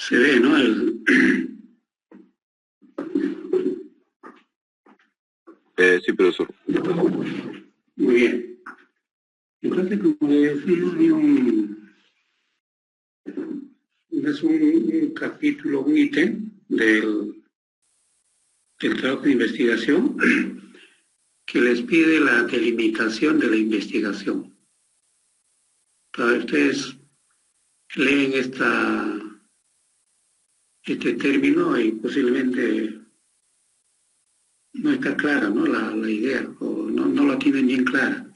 Se ve, ¿no? Sí, profesor. Muy bien. Entonces, como le decía, es un capítulo, un ítem del trabajo de investigación que les pide la delimitación de la investigación. Entonces, ustedes leen este término y posiblemente no está clara, ¿no? La idea, o no la tienen bien clara.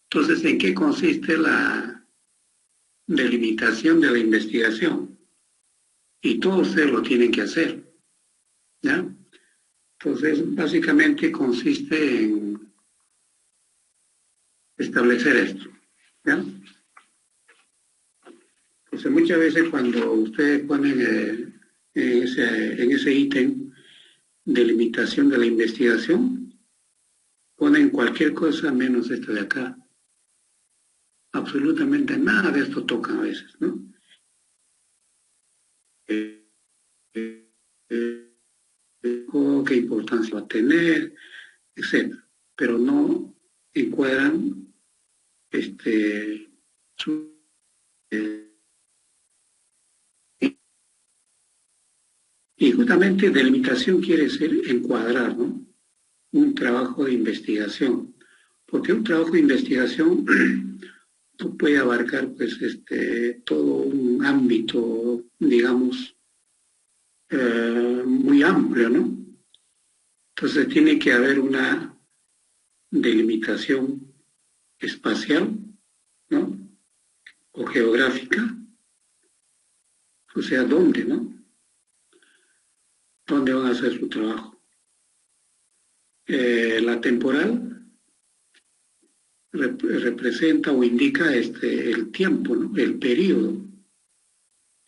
Entonces, ¿en qué consiste la delimitación de la investigación? Y todos ustedes lo tienen que hacer, ¿ya? Entonces, básicamente consiste en establecer esto, ¿ya? Entonces, muchas veces cuando ustedes ponen en ese ítem de limitación de la investigación, ponen cualquier cosa menos esto de acá. Absolutamente nada de esto tocan a veces, ¿no? Qué importancia va a tener, etc. Pero no encuadran su... y justamente delimitación quiere decir encuadrar, ¿no? Un trabajo de investigación. Porque un trabajo de investigación puede abarcar pues todo un ámbito, digamos, muy amplio, ¿no? Entonces tiene que haber una delimitación espacial, ¿no? O geográfica, o sea, ¿dónde, no? ¿Dónde van a hacer su trabajo? La temporal representa o indica el tiempo, ¿no? El periodo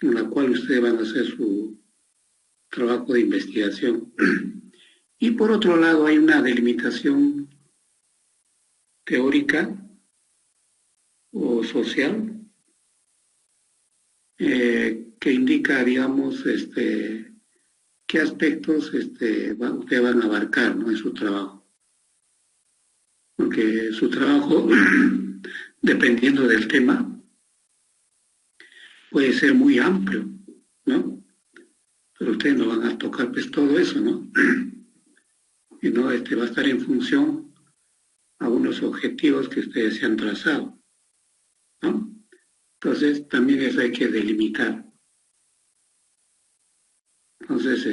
en el cual ustedes van a hacer su trabajo de investigación. Y por otro lado hay una delimitación teórica o social que indica, digamos, qué aspectos ustedes van a abarcar, ¿no? En su trabajo. Porque su trabajo, dependiendo del tema, puede ser muy amplio, ¿no? Pero ustedes no van a tocar pues todo eso, ¿no? Y no, va a estar en función a unos objetivos que ustedes se han trazado, ¿no? Entonces, también eso hay que delimitar. Entonces,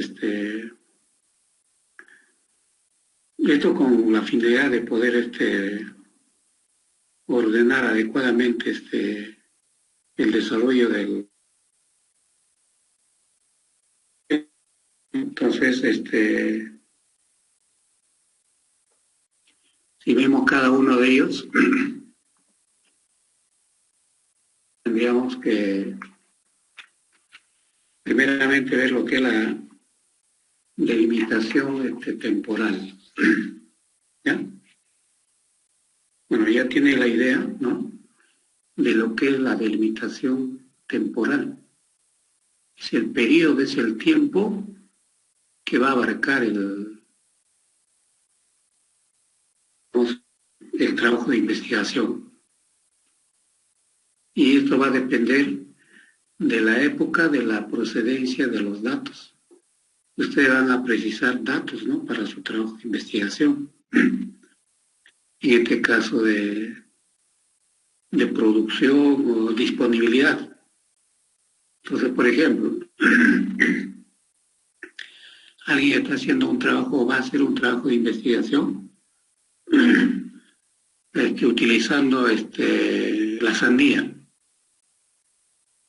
esto con la finalidad de poder ordenar adecuadamente el desarrollo del... Entonces, si vemos cada uno de ellos, tendríamos que primeramente ver lo que es la delimitación temporal. ¿Ya? Bueno, ya tiene la idea, ¿no? De lo que es la delimitación temporal. Es el periodo, es el tiempo que va a abarcar el trabajo de investigación. Y esto va a depender de la época, de la procedencia de los datos. Ustedes van a precisar datos, ¿no? Para su trabajo de investigación. En este caso de producción o disponibilidad. Entonces, por ejemplo, alguien está haciendo un trabajo o va a hacer un trabajo de investigación utilizando la sandía.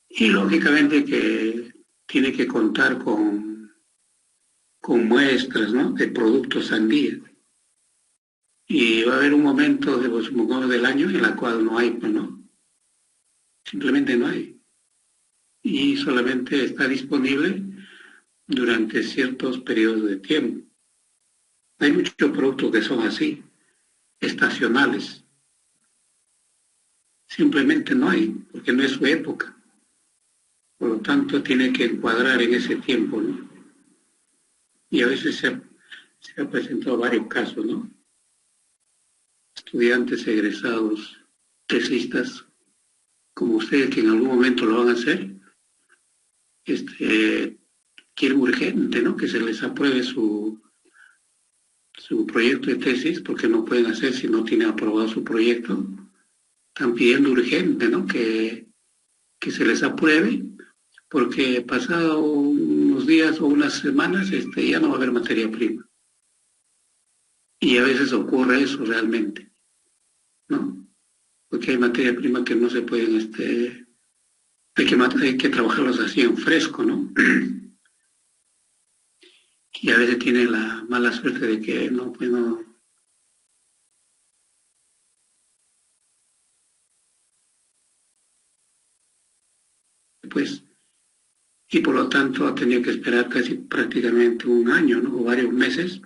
Y lógicamente que tiene que contar con muestras, ¿no? De productos sandía. Y va a haber un momento del año en el cual no hay, pues, ¿no? Simplemente no hay. Y solamente está disponible durante ciertos periodos de tiempo. Hay muchos productos que son así, estacionales. Simplemente no hay, porque no es su época. Por lo tanto, tiene que encuadrar en ese tiempo, ¿no? Y a veces se ha presentado varios casos, ¿no? Estudiantes egresados, tesistas, como ustedes que en algún momento lo van a hacer, quieren urgente, ¿no? Que se les apruebe su proyecto de tesis, porque no pueden hacer si no tienen aprobado su proyecto. Están pidiendo urgente, ¿no? Que se les apruebe, porque pasado unos días o unas semanas ya no va a haber materia prima. Y a veces ocurre eso realmente, ¿no? Porque hay materia prima que no se pueden, hay que trabajarlos así en fresco, ¿no? Y a veces tiene la mala suerte de que no, pues no, pues, y por lo tanto ha tenido que esperar casi prácticamente un año, ¿no? O varios meses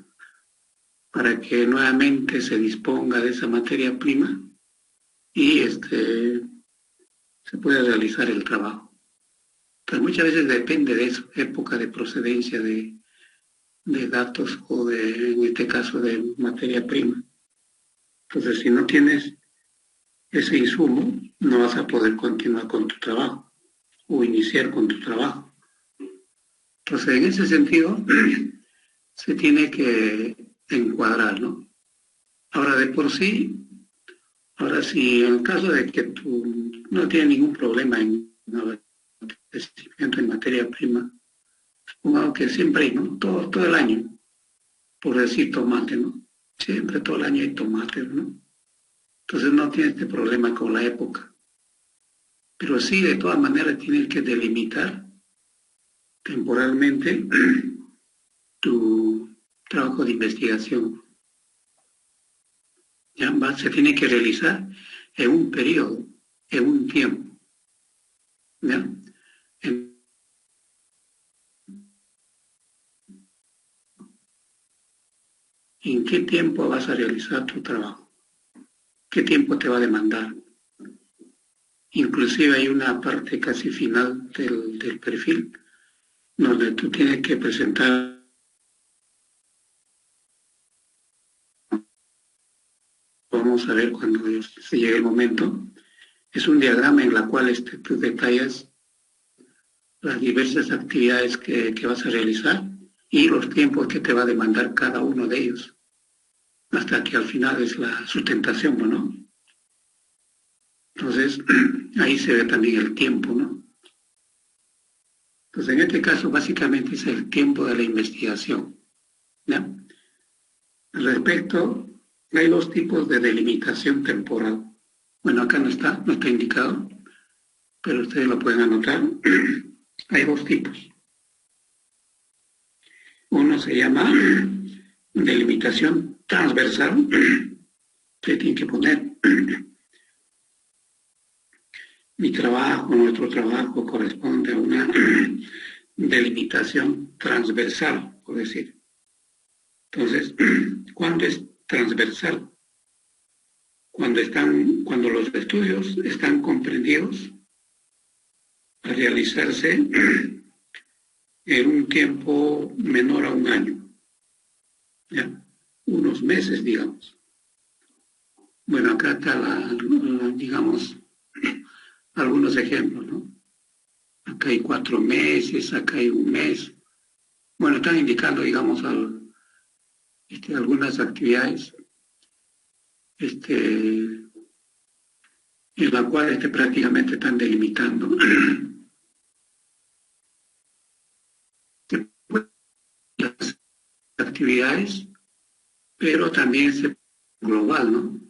para que nuevamente se disponga de esa materia prima y se pueda realizar el trabajo. Pero muchas veces depende de eso, época de procedencia de datos o en este caso, de materia prima. Entonces, si no tienes ese insumo, no vas a poder continuar con tu trabajo o iniciar con tu trabajo. Entonces, en ese sentido, se tiene que encuadrar, ¿no? Ahora, de por sí, ahora si en el caso de que tú no tienes ningún problema en abastecimiento en materia prima, supongamos que siempre hay, ¿no? Todo el año, por decir tomate, ¿no? Siempre todo el año hay tomate, ¿no? Entonces no tienes este problema con la época. Pero sí, de todas maneras, tienes que delimitar temporalmente tu trabajo de investigación. ¿Ya? Se tiene que realizar en un periodo, en un tiempo. ¿Ya? ¿En qué tiempo vas a realizar tu trabajo? ¿Qué tiempo te va a demandar? Inclusive hay una parte casi final del perfil donde tú tienes que presentar, vamos a ver cuando se llegue el momento, es un diagrama en la cual tú detallas las diversas actividades que vas a realizar y los tiempos que te va a demandar cada uno de ellos, hasta que al final es la sustentación, ¿no? Entonces, ahí se ve también el tiempo, ¿no? Entonces, en este caso, básicamente es el tiempo de la investigación, ¿ya? Al respecto, hay dos tipos de delimitación temporal. Bueno, acá no está indicado, pero ustedes lo pueden anotar. Hay dos tipos. Uno se llama delimitación transversal. Se tiene que poner nuestro trabajo corresponde a una delimitación transversal, por decir. Entonces, ¿cuándo es transversal? Cuando los estudios están comprendidos a realizarse en un tiempo menor a un año, ¿ya? Unos meses, digamos. Bueno, acá está, digamos, algunos ejemplos, ¿no? Acá hay 4 meses, acá hay un mes. Bueno, están indicando, digamos, algunas actividades en la cual prácticamente están delimitando las actividades, pero también es global, ¿no?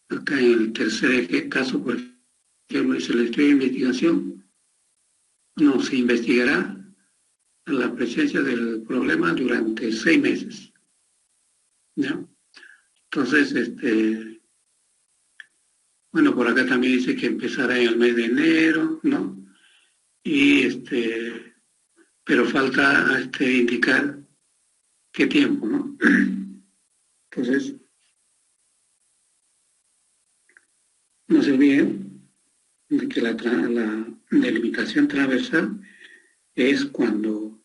Acá en el tercer caso, por ejemplo, es el estudio de investigación, no se investigará la presencia del problema durante 6 meses, ¿no? Entonces, bueno, por acá también dice que empezará en el mes de enero, ¿no? Y pero falta indicar qué tiempo, ¿no? Entonces, no se olviden de que delimitación transversal es cuando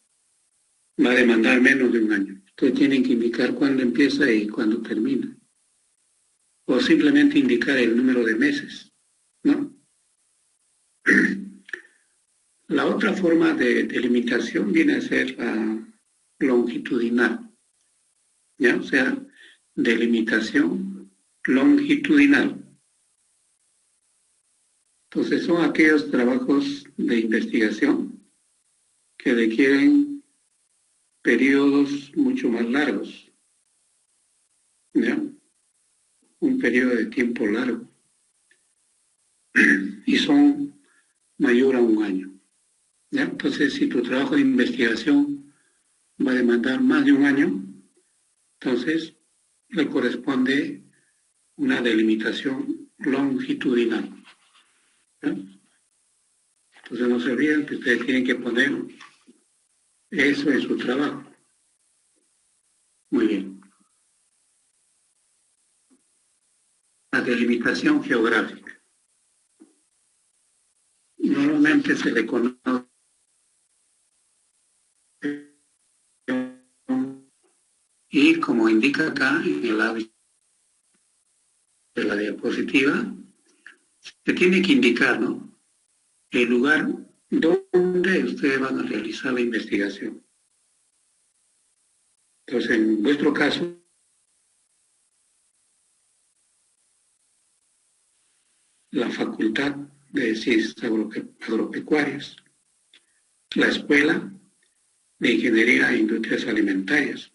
va a demandar menos de un año. Ustedes tienen que indicar cuándo empieza y cuándo termina. O simplemente indicar el número de meses, ¿no? La otra forma de delimitación viene a ser la longitudinal, ¿ya? O sea, delimitación longitudinal. Entonces son aquellos trabajos de investigación que requieren periodos mucho más largos, ¿ya? Un periodo de tiempo largo y son mayor a un año, ¿ya? Entonces, si tu trabajo de investigación va a demandar más de un año, entonces le corresponde una delimitación longitudinal, ¿ya? Entonces no se olviden que ustedes tienen que poner eso en su trabajo. Muy bien. La delimitación geográfica. Normalmente se le conoce y como indica acá en el lado de la diapositiva, se tiene que indicar, ¿no?, el lugar donde ustedes van a realizar la investigación. Entonces, en vuestro caso, la Facultad de Ciencias Agropecuarias, la Escuela de Ingeniería e Industrias Alimentarias,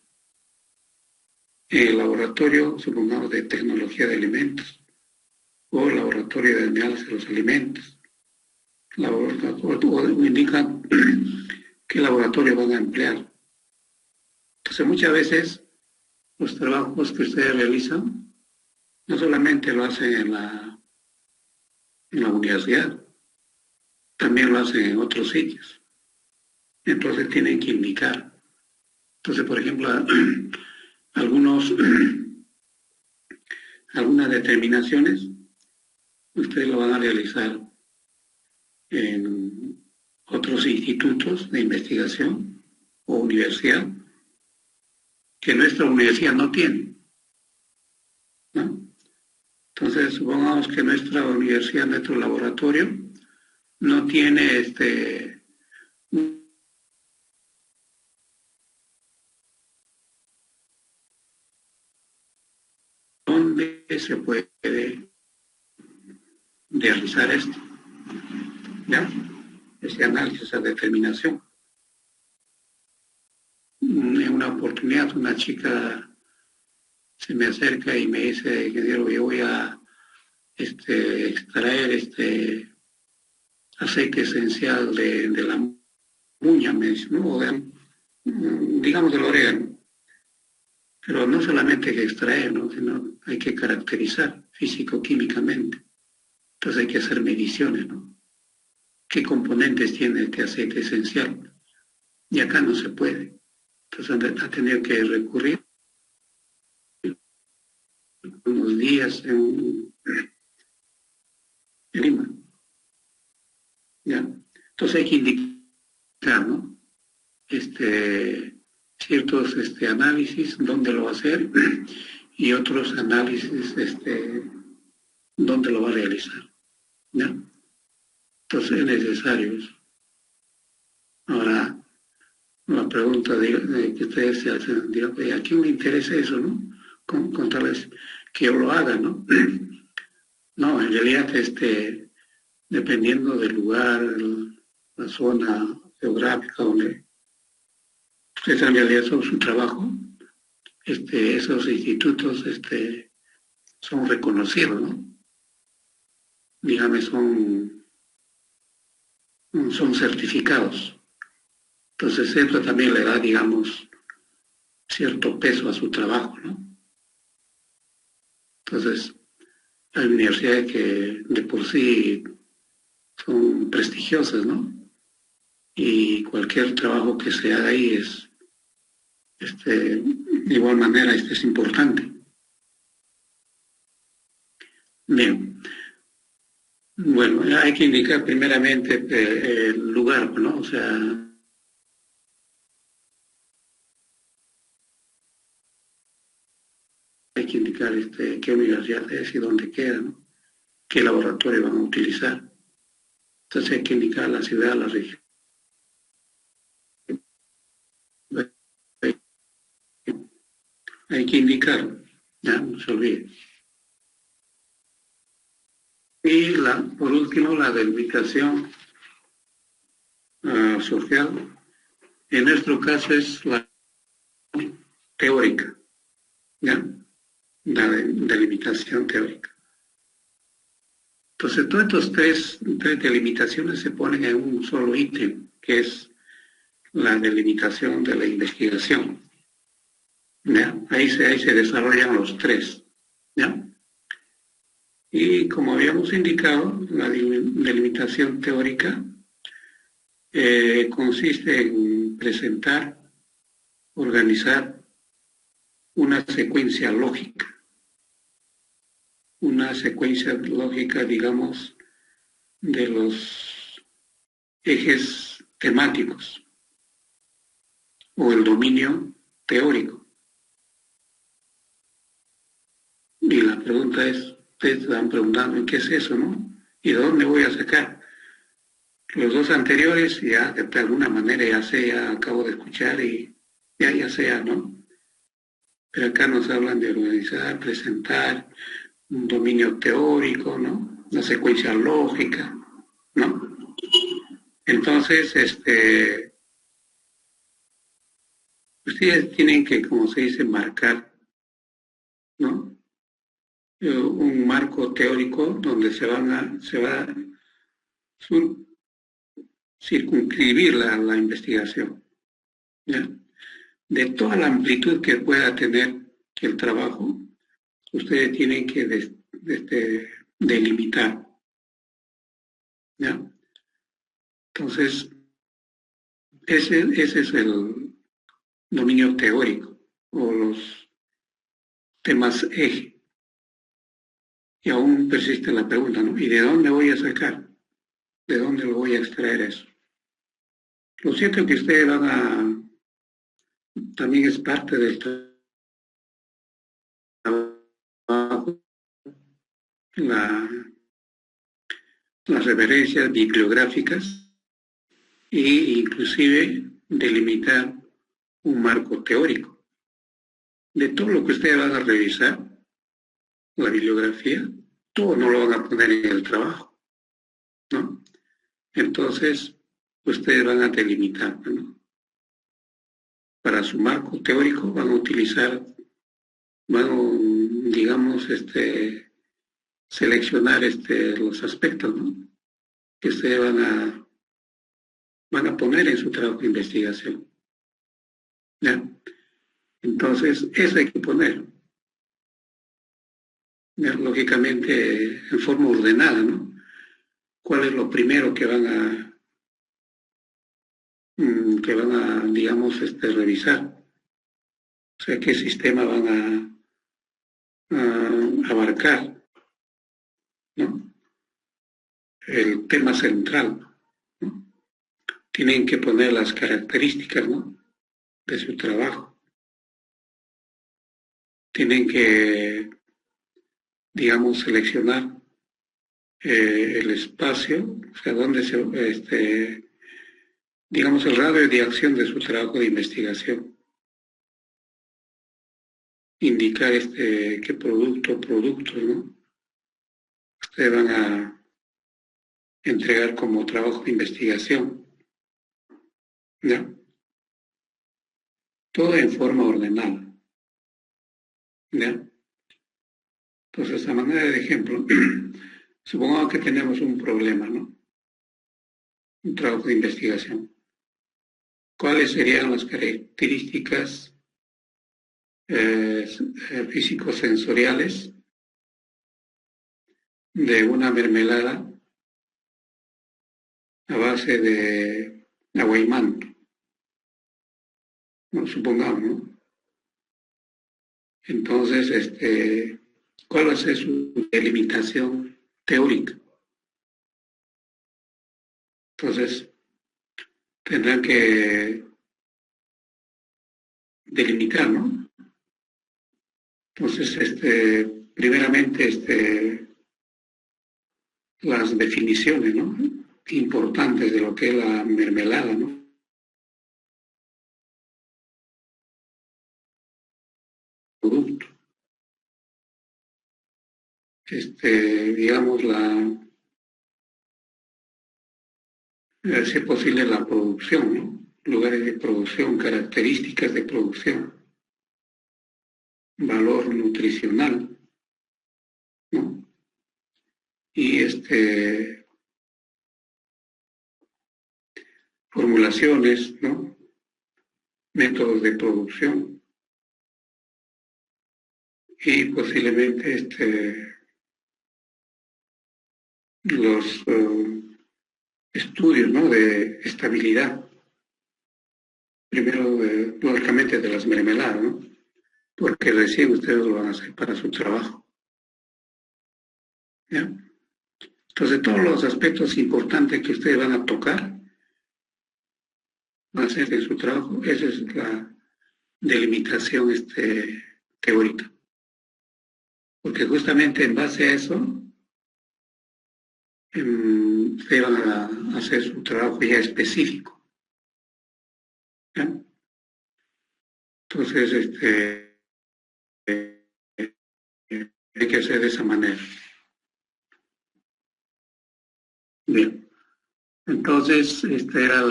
el laboratorio, supongamos, de tecnología de alimentos, o el laboratorio de análisis de los alimentos, o indican qué laboratorio van a emplear. Entonces, muchas veces los trabajos que ustedes realizan no solamente lo hacen en la universidad, también lo hacen en otros sitios. Entonces tienen que indicar. Entonces, por ejemplo, algunas determinaciones ustedes lo van a realizar en otros institutos de investigación o universidad que nuestra universidad no tiene, ¿no? Entonces, supongamos que nuestra universidad, nuestro laboratorio, no tiene dónde se puede realizar esto, ¿ya? Ese análisis, esa determinación. En una oportunidad, una chica se me acerca y me dice, ingeniero, yo voy a extraer aceite esencial de la muña, me dice, ¿no? Digamos del orégano. Pero no solamente hay que extraer, ¿no?, sino hay que caracterizar físico-químicamente. Entonces hay que hacer mediciones, ¿no? ¿Qué componentes tiene este aceite esencial? Y acá no se puede. Entonces ha tenido que recurrir unos días en Lima, ¿ya? Entonces hay que indicar, ¿no?, ciertos análisis, dónde lo va a hacer, y otros análisis, dónde lo va a realizar, ¿ya? Entonces es necesario eso. Ahora, la pregunta que ustedes se hacen, dirán, ¿a quién le interesa eso, no? Contarles que yo lo haga, ¿no? No, en realidad, dependiendo del lugar, la zona geográfica donde ustedes han realizado su trabajo, esos institutos son reconocidos, ¿no? Dígame, son certificados. Entonces, esto también le da, digamos, cierto peso a su trabajo, ¿no? Entonces, hay universidades que de por sí son prestigiosas, ¿no? Y cualquier trabajo que se haga ahí es, de igual manera, es importante. Bien, Bueno, hay que indicar primeramente el lugar, ¿no? O sea, hay que indicar qué universidad es y dónde queda, ¿no? Qué laboratorio van a utilizar. Entonces hay que indicar la ciudad, la región. Hay que indicar, ya, no se olvide. Y por último, la delimitación social. En nuestro caso es la teórica, ¿ya? La delimitación teórica. Entonces, todas estas tres delimitaciones se ponen en un solo ítem, que es la delimitación de la investigación. ¿Ya? Ahí se desarrollan los tres. ¿Ya? Y como habíamos indicado, la delimitación teórica consiste en presentar, organizar una secuencia lógica, digamos, de los ejes temáticos o el dominio teórico. Y la pregunta es, ustedes están preguntando, ¿qué es eso, no? ¿Y de dónde voy a sacar? Los dos anteriores ya de alguna manera ya acabo de escuchar y ya sea, ¿no? Pero acá nos hablan de organizar, presentar un dominio teórico, ¿no? Una secuencia lógica, ¿no? Entonces, ustedes tienen que, como se dice, marcar, ¿no? Un marco teórico donde se va a circunscribir la investigación, ¿ya? De toda la amplitud que pueda tener el trabajo, ustedes tienen que delimitar, ¿ya? Entonces, ese es el dominio teórico o los temas eje. Y aún persiste la pregunta, ¿no? ¿Y de dónde voy a sacar? ¿De dónde lo voy a extraer eso? Lo cierto es que ustedes también es parte del trabajo, las referencias bibliográficas e inclusive delimitar un marco teórico. De todo lo que ustedes van a revisar, la bibliografía, todo no lo van a poner en el trabajo, ¿no? Entonces, ustedes van a delimitar, ¿no? Para su marco teórico van a utilizar, digamos, seleccionar los aspectos, ¿no? Que ustedes van a poner en su trabajo de investigación, ¿ya? Entonces, eso hay que poner, ¿ya? Lógicamente, en forma ordenada, ¿no? ¿Cuál es lo primero que van a, digamos, revisar? O sea, qué sistema van a abarcar, ¿no? El tema central, ¿no? Tienen que poner las características, ¿no? De su trabajo. Tienen que, digamos, seleccionar el espacio, o sea, donde digamos, el radio de acción de su trabajo de investigación. Indicar qué productos, ¿no? Ustedes van a entregar como trabajo de investigación, ¿ya? Todo en forma ordenada, ¿ya? Entonces, a manera de ejemplo, supongamos que tenemos un problema, ¿no? Un trabajo de investigación. ¿Cuáles serían las características físico-sensoriales de una mermelada a base de aguaimanto? ¿No? Supongamos, ¿no? Entonces, ¿cuál va a ser su delimitación teórica? Entonces, tendrán que delimitar, ¿no? Entonces, primeramente, las definiciones, ¿no? Importantes de lo que es la mermelada, ¿no? Producto. Digamos, si es posible la producción, ¿no? Lugares de producción, características de producción, valor nutricional, ¿no? Y formulaciones, ¿no? Métodos de producción y posiblemente los estudios, ¿no? De estabilidad, primero lógicamente de las mermeladas, ¿no? Porque recién ustedes lo van a hacer para su trabajo, ¿ya? Entonces todos los aspectos importantes que ustedes van a tocar van a ser en su trabajo. Esa es la delimitación teórica, porque justamente en base a eso ustedes van a hacer su trabajo ya específico, ¿ya? Entonces hay que hacer de esa manera. Bien, entonces era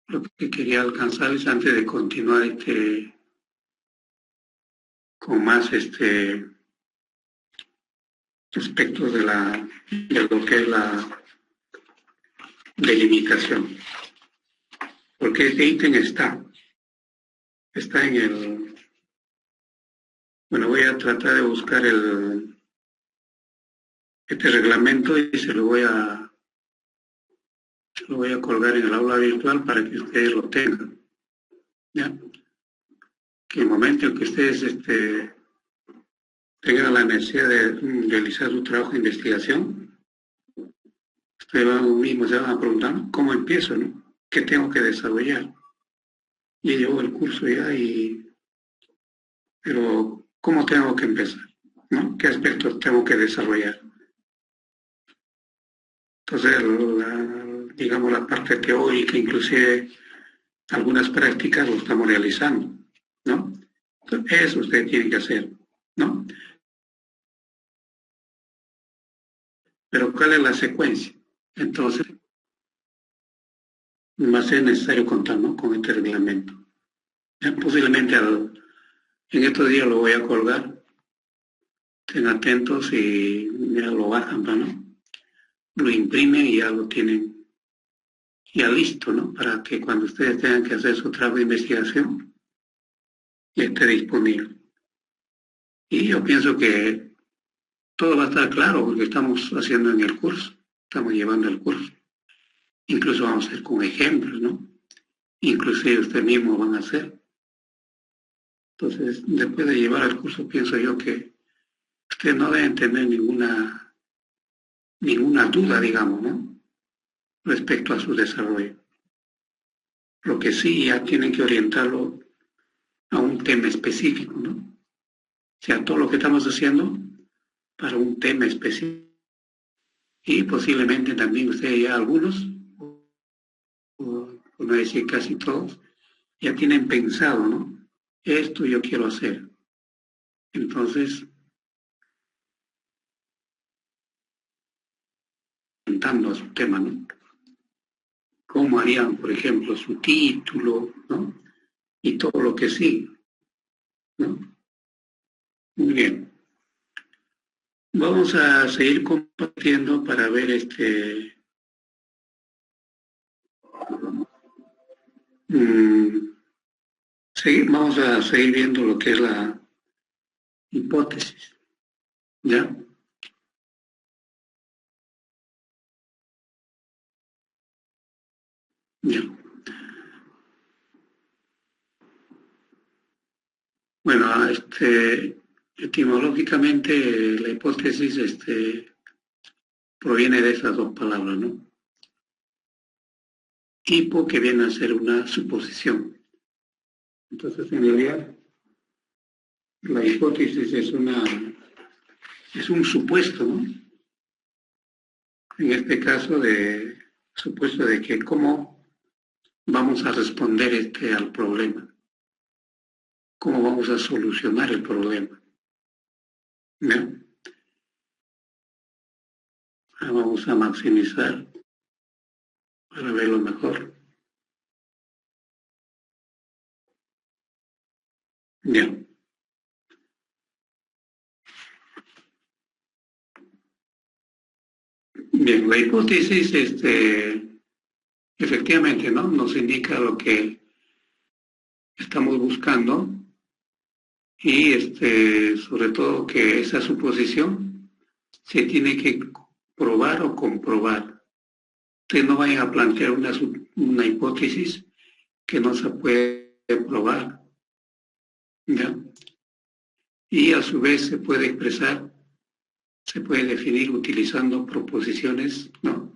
lo que quería alcanzarles antes de continuar con más aspectos de lo que es la delimitación. Porque este ítem está en bueno, voy a tratar de buscar este reglamento y se lo voy a colgar en el aula virtual para que ustedes lo tengan, ¿ya? Que en el momento en que ustedes tengan la necesidad de realizar su trabajo de investigación, ustedes mismos se van a preguntar, ¿cómo empiezo, no? ¿Qué tengo que desarrollar? Ya llevo el curso ya, pero ¿cómo tengo que empezar? ¿No? ¿Qué aspectos tengo que desarrollar? Entonces, digamos, la parte teórica, inclusive algunas prácticas lo estamos realizando, ¿no? Entonces, eso usted tiene que hacer, ¿no? Pero ¿cuál es la secuencia? Entonces, va a ser necesario contar, ¿no? Con este reglamento. Ya, posiblemente en estos días lo voy a colgar. Estén atentos y ya lo bajan, ¿no? Lo imprimen y ya lo tienen ya listo, ¿no? Para que cuando ustedes tengan que hacer su trabajo de investigación, ya esté disponible. Y yo pienso que todo va a estar claro porque estamos haciendo en el curso, estamos llevando el curso. Incluso vamos a hacer con ejemplos, ¿no? Inclusive ustedes mismos van a hacer. Entonces, después de llevar el curso, pienso yo que ustedes no deben tener ninguna duda, digamos, ¿no? Respecto a su desarrollo. Lo que sí ya tienen que orientarlo a un tema específico, ¿no? O sea, todo lo que estamos haciendo para un tema específico. Y posiblemente también ustedes ya algunos, por no decir casi todos, ya tienen pensado, ¿no? Esto yo quiero hacer. Entonces, orientando a su tema, ¿no? ¿Cómo harían, por ejemplo, su título, ¿no? Y todo lo que sí, ¿no? Muy bien. Vamos a seguir compartiendo para ver vamos a seguir viendo lo que es la hipótesis, ¿ya? Ya. Bueno, etimológicamente la hipótesis proviene de esas dos palabras, ¿no? hipo, que viene a ser una suposición. Entonces, en realidad, la hipótesis es un supuesto, ¿no? En este caso, supuesto de que cómo vamos a responder al problema, cómo vamos a solucionar el problema. ¿Ya? Vamos a maximizar para verlo mejor. Ya. Bien, la hipótesis, efectivamente, ¿no? Nos indica lo que estamos buscando y, sobre todo, que esa suposición se tiene que probar o comprobar. Usted no vaya a plantear una hipótesis que no se puede probar, ¿ya? Y a su vez se puede expresar, se puede definir utilizando proposiciones, ¿no?,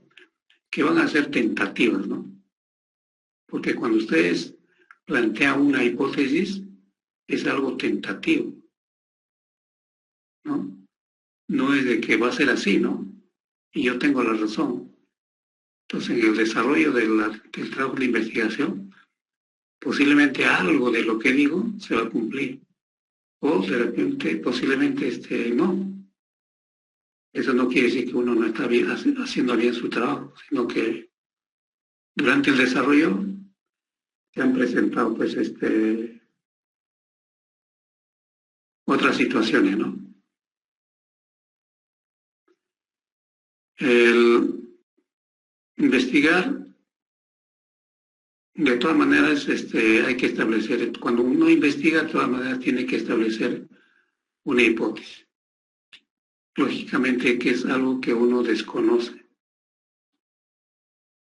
que van a ser tentativas, ¿no? Porque cuando ustedes plantean una hipótesis, es algo tentativo, ¿no? No es de que va a ser así, ¿no? Y yo tengo la razón. Entonces, en el desarrollo del trabajo de investigación, posiblemente algo de lo que digo se va a cumplir. O de repente, posiblemente, no. Eso no quiere decir que uno no está haciendo bien su trabajo, sino que durante el desarrollo se han presentado, pues, otras situaciones, ¿no? El investigar, de todas maneras, hay que establecer, cuando uno investiga, de todas maneras tiene que establecer una hipótesis. Lógicamente que es algo que uno desconoce.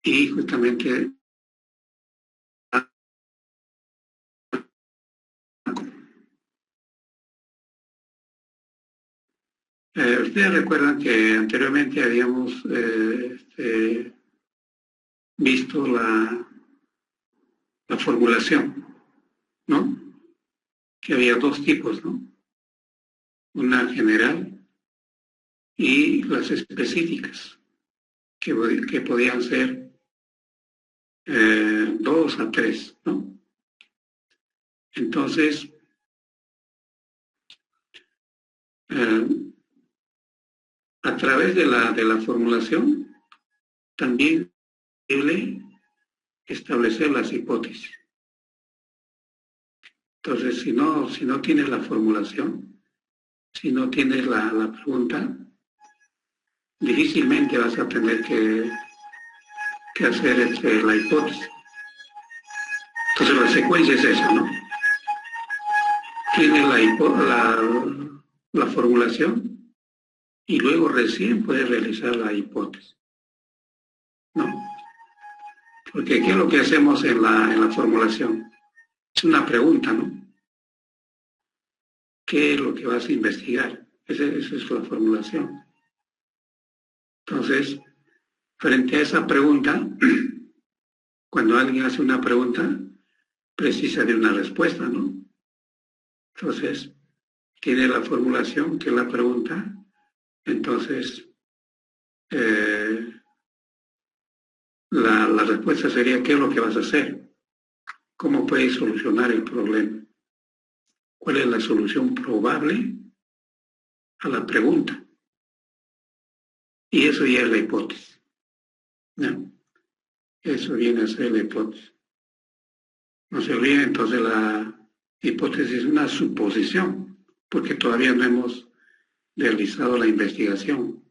Y justamente ustedes recuerdan que anteriormente habíamos visto la formulación, ¿no? Que había dos tipos, ¿no? Una general y las específicas, que podían ser 2 a 3, ¿no? Entonces, a través de la formulación, también es posible establecer las hipótesis. Entonces, si no tienes la formulación, si no tienes la pregunta, difícilmente vas a tener que hacer la hipótesis. Entonces, la secuencia es esa, ¿no? Tienes la formulación y luego recién puedes realizar la hipótesis, ¿no? Porque ¿qué es lo que hacemos en la formulación? Es una pregunta, ¿no? ¿Qué es lo que vas a investigar? Esa es la formulación. Entonces, frente a esa pregunta, cuando alguien hace una pregunta, precisa de una respuesta, ¿no? Entonces, tiene la formulación, que es la pregunta, entonces la respuesta sería: ¿qué es lo que vas a hacer? ¿Cómo puedes solucionar el problema? ¿Cuál es la solución probable a la pregunta? Y eso ya es la hipótesis, ¿no? Eso viene a ser la hipótesis. No se olviden, entonces, la hipótesis es una suposición, porque todavía no hemos realizado la investigación.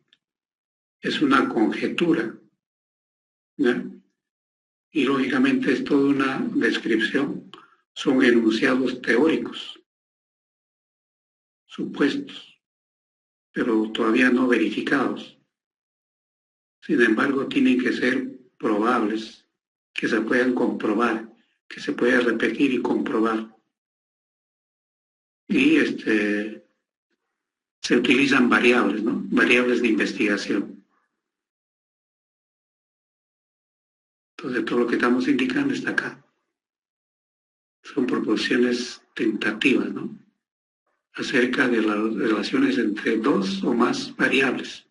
Es una conjetura, ¿no? Y lógicamente es toda una descripción, son enunciados teóricos, supuestos, pero todavía no verificados. Sin embargo, tienen que ser probables, que se puedan comprobar, que se pueda repetir y comprobar. Y se utilizan variables, ¿no? Variables de investigación. Entonces todo lo que estamos indicando está acá. Son proporciones tentativas, ¿no? Acerca de las relaciones entre dos o más variables.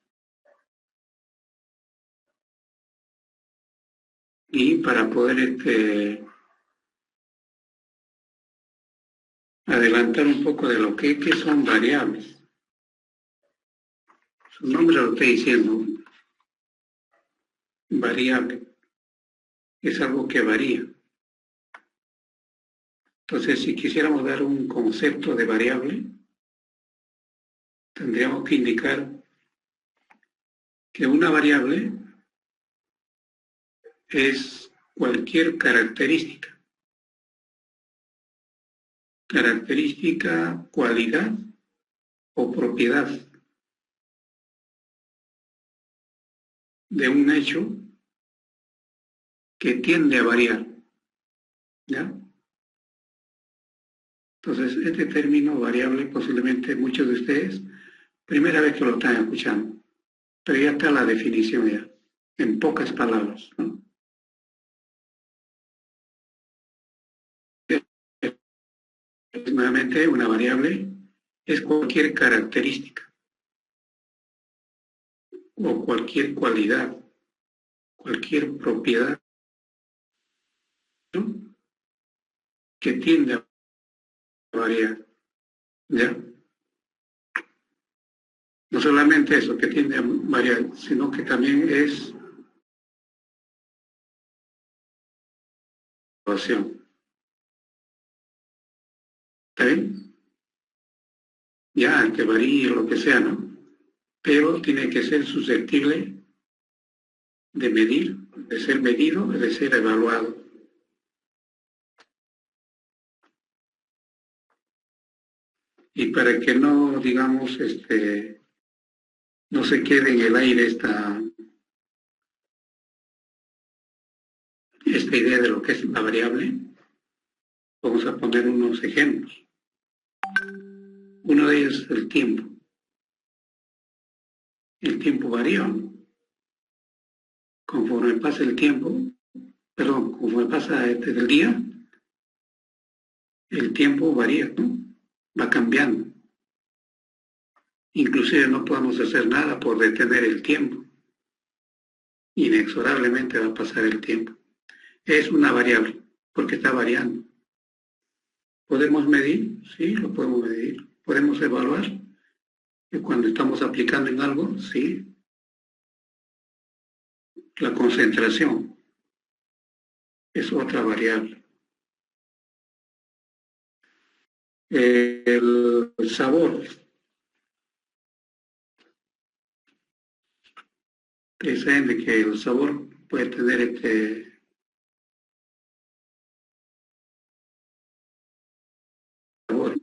Y para poder adelantar un poco de lo que son variables. Su nombre lo está diciendo, variable. Es algo que varía. Entonces, si quisiéramos dar un concepto de variable, tendríamos que indicar que una variable es cualquier característica, cualidad o propiedad de un hecho que tiende a variar, ¿ya? Entonces, este término variable posiblemente muchos de ustedes, primera vez que lo están escuchando, pero ya está la definición ya, en pocas palabras, ¿no? Nuevamente, una variable es cualquier característica o cualquier cualidad, cualquier propiedad, ¿no?, que tiende a variar, ¿ya? No solamente eso, que tiende a variar, sino que también es evaluación. ¿Está bien? Ya, que varíe lo que sea, ¿no? Pero tiene que ser susceptible de medir, de ser medido, de ser evaluado. Y para que no, digamos, no se quede en el aire esta idea de lo que es la variable, vamos a poner unos ejemplos. Uno de ellos es el tiempo. El tiempo varía, ¿no? Conforme pasa el tiempo, conforme pasa el día, el tiempo varía, ¿no? Va cambiando. Inclusive no podemos hacer nada por detener el tiempo. Inexorablemente va a pasar el tiempo. Es una variable, porque está variando. ¿Podemos medir? Sí, lo podemos medir. ¿Podemos evaluar? Y cuando estamos aplicando en algo, sí. La concentración es otra variable. El sabor. Ustedes saben de que el sabor puede tener sabor.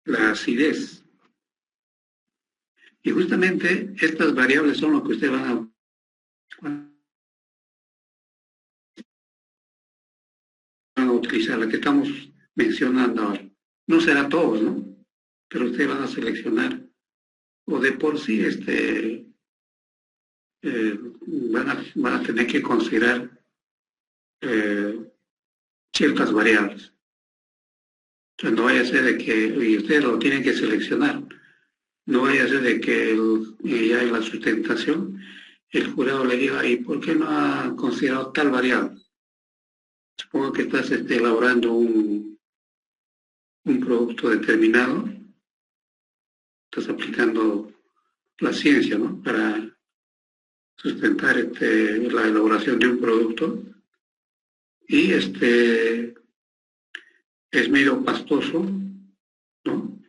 La acidez. Y justamente estas variables son lo que ustedes van a utilizar, la que estamos mencionando ahora. No será todos, ¿no? Pero ustedes van a seleccionar, o de por sí van a tener que considerar ciertas variables. Entonces no vaya a ser de que, y ustedes lo tienen que seleccionar, no vaya a ser de que ya en la sustentación el jurado le diga, ¿y por qué no ha considerado tal variable? Supongo que estás elaborando un producto determinado, estás aplicando la ciencia, ¿no?, para sustentar la elaboración de un producto, y es medio pastoso, ¿no?,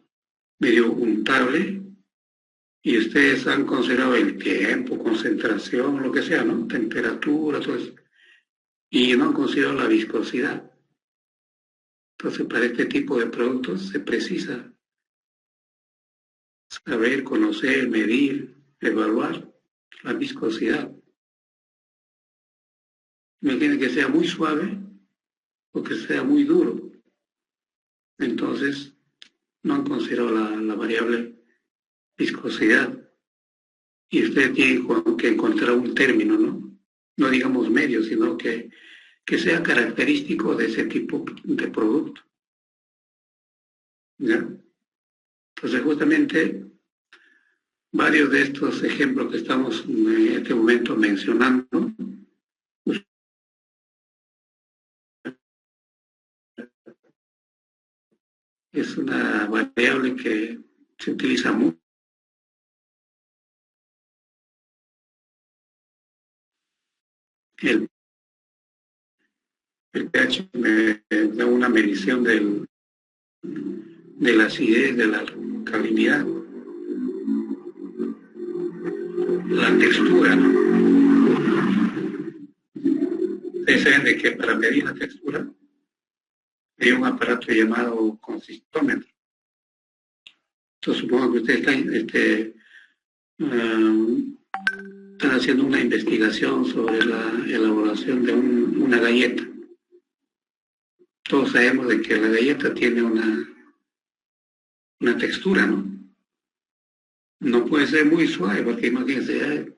medio untable, y ustedes han considerado el tiempo, concentración, lo que sea, ¿no?, temperatura, todo eso, y no han considerado la viscosidad. Entonces, para este tipo de productos se precisa saber, conocer, medir, evaluar la viscosidad. Imaginen que sea muy suave o que sea muy duro. Entonces, no han considerado la variable viscosidad. Y ustedes tienen que encontrar un término, ¿no?, no digamos medio, sino que sea característico de ese tipo de producto. ¿Ya? Entonces, justamente, varios de estos ejemplos que estamos en este momento mencionando, es una variable que se utiliza mucho. El, el pH me da una medición de la acidez, de la alcalinidad, la textura, ¿no? Ustedes saben de que para medir la textura hay un aparato llamado consistómetro. Entonces supongo que ustedes están haciendo una investigación sobre la elaboración de una galleta. Todos sabemos de que la galleta tiene una textura, ¿no? No puede ser muy suave, porque imagínense,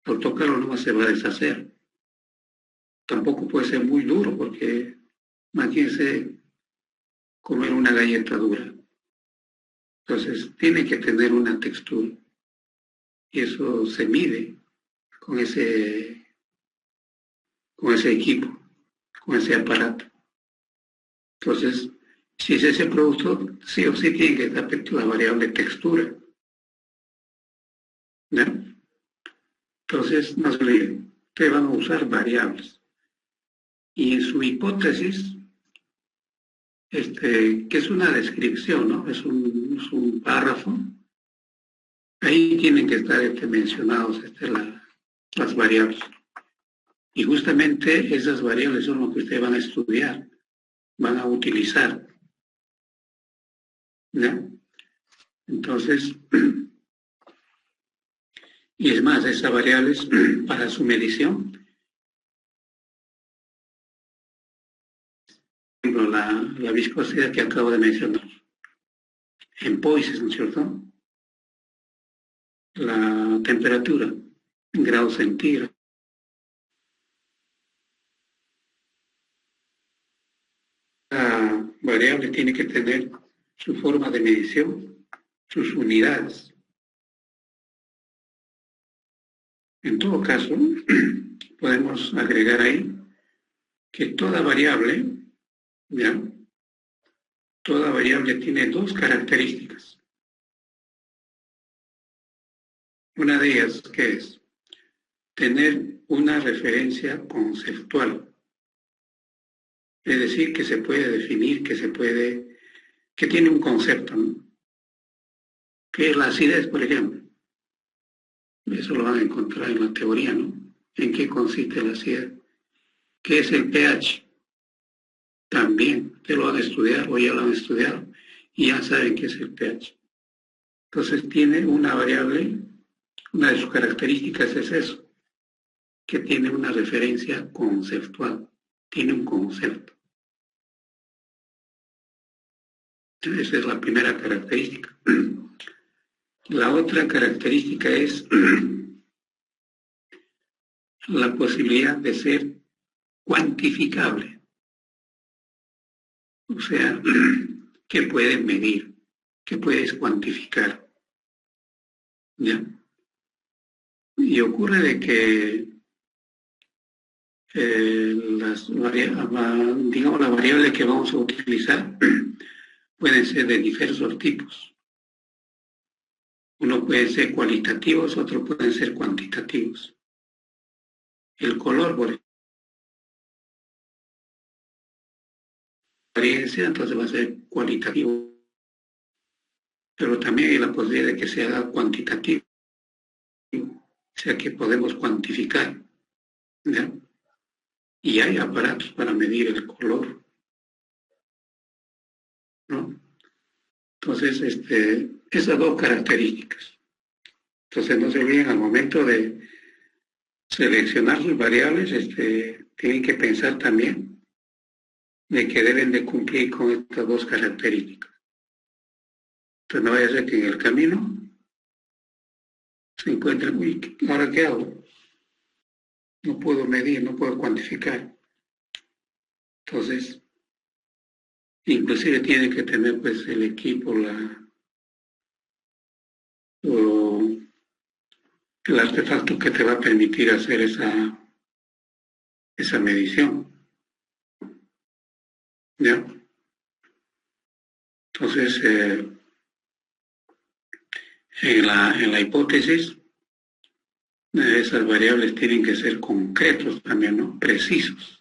al tocarlo no se va a deshacer. Tampoco puede ser muy duro, porque imagínense comer una galleta dura. Entonces, tiene que tener una textura. Y eso se mide con ese equipo, con ese aparato. Entonces, si es ese producto, sí o sí tiene que estar la variable textura. ¿No? Entonces, no se olviden que van a usar variables. Y en su hipótesis, que es una descripción, ¿no? Es un párrafo. Ahí tienen que estar mencionados las variables. Y justamente esas variables son lo que ustedes van a estudiar, van a utilizar. ¿No? Entonces, y es más, esas variables para su medición, por ejemplo, la viscosidad que acabo de mencionar, en Poisson, ¿no es cierto? La temperatura, en grados centígrados. La variable tiene que tener su forma de medición, sus unidades. En todo caso, podemos agregar ahí que toda variable, ¿ya? Toda variable tiene dos características. Una de ellas, que es tener una referencia conceptual. Es decir, que se puede definir, que tiene un concepto, ¿no? Que es la acidez, por ejemplo. Eso lo van a encontrar en la teoría, ¿no? ¿En qué consiste la acidez? ¿Qué es el pH? También, ustedes lo van a estudiar o ya lo han estudiado y ya saben qué es el pH. Entonces tiene una variable, una de sus características es eso, que tiene una referencia conceptual, tiene un concepto. Esa es la primera característica. La otra característica es la posibilidad de ser cuantificable. O sea, que puedes medir, que puedes cuantificar. ¿Ya? Y ocurre de que las variables que vamos a utilizar pueden ser de diversos tipos. Uno puede ser cualitativos, otros pueden ser cuantitativos. El color, por experiencia, entonces va a ser cualitativo. Pero también hay la posibilidad de que sea cuantitativo, o sea que podemos cuantificar. ¿Ya? Y hay aparatos para medir el color, ¿no? Entonces, esas dos características. Entonces, no se olviden al momento de seleccionar sus variables, tienen que pensar también de que deben de cumplir con estas dos características. Entonces, no vaya a ser que en el camino se encuentren, uy, ¿ahora qué hago? no puedo medir, no puedo cuantificar. Entonces, inclusive tiene que tener pues el equipo, o el artefacto que te va a permitir hacer esa medición. ¿Ya? Entonces, en la hipótesis, esas variables tienen que ser concretos también, ¿no? Precisos.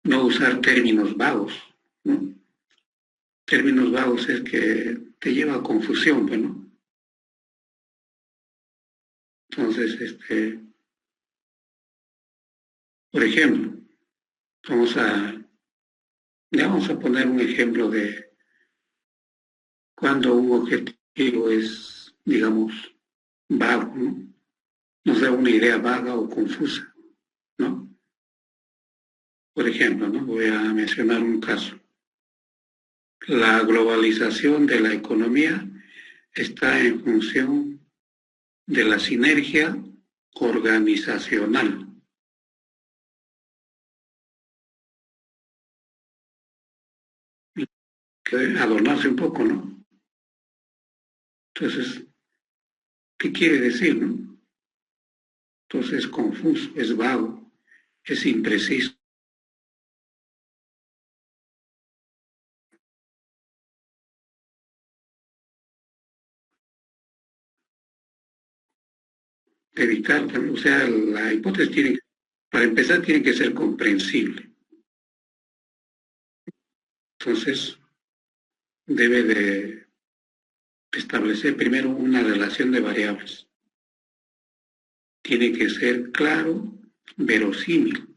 No usar términos vagos, ¿no? Términos vagos es que te lleva a confusión, ¿no? Entonces, por ejemplo, ya vamos a poner un ejemplo de cuando un objetivo es, digamos, vago, ¿no? Nos da una idea vaga o confusa, ¿no? Por ejemplo, ¿no? Voy a mencionar un caso. La globalización de la economía está en función de la sinergia organizacional. Que adornarse un poco, ¿no? Entonces, ¿qué quiere decir, no? Entonces es confuso, es vago, es impreciso. Evitar, o sea, la hipótesis tiene, para empezar, tiene que ser comprensible. Entonces, debe de establecer primero una relación de variables. Tiene que ser claro, verosímil.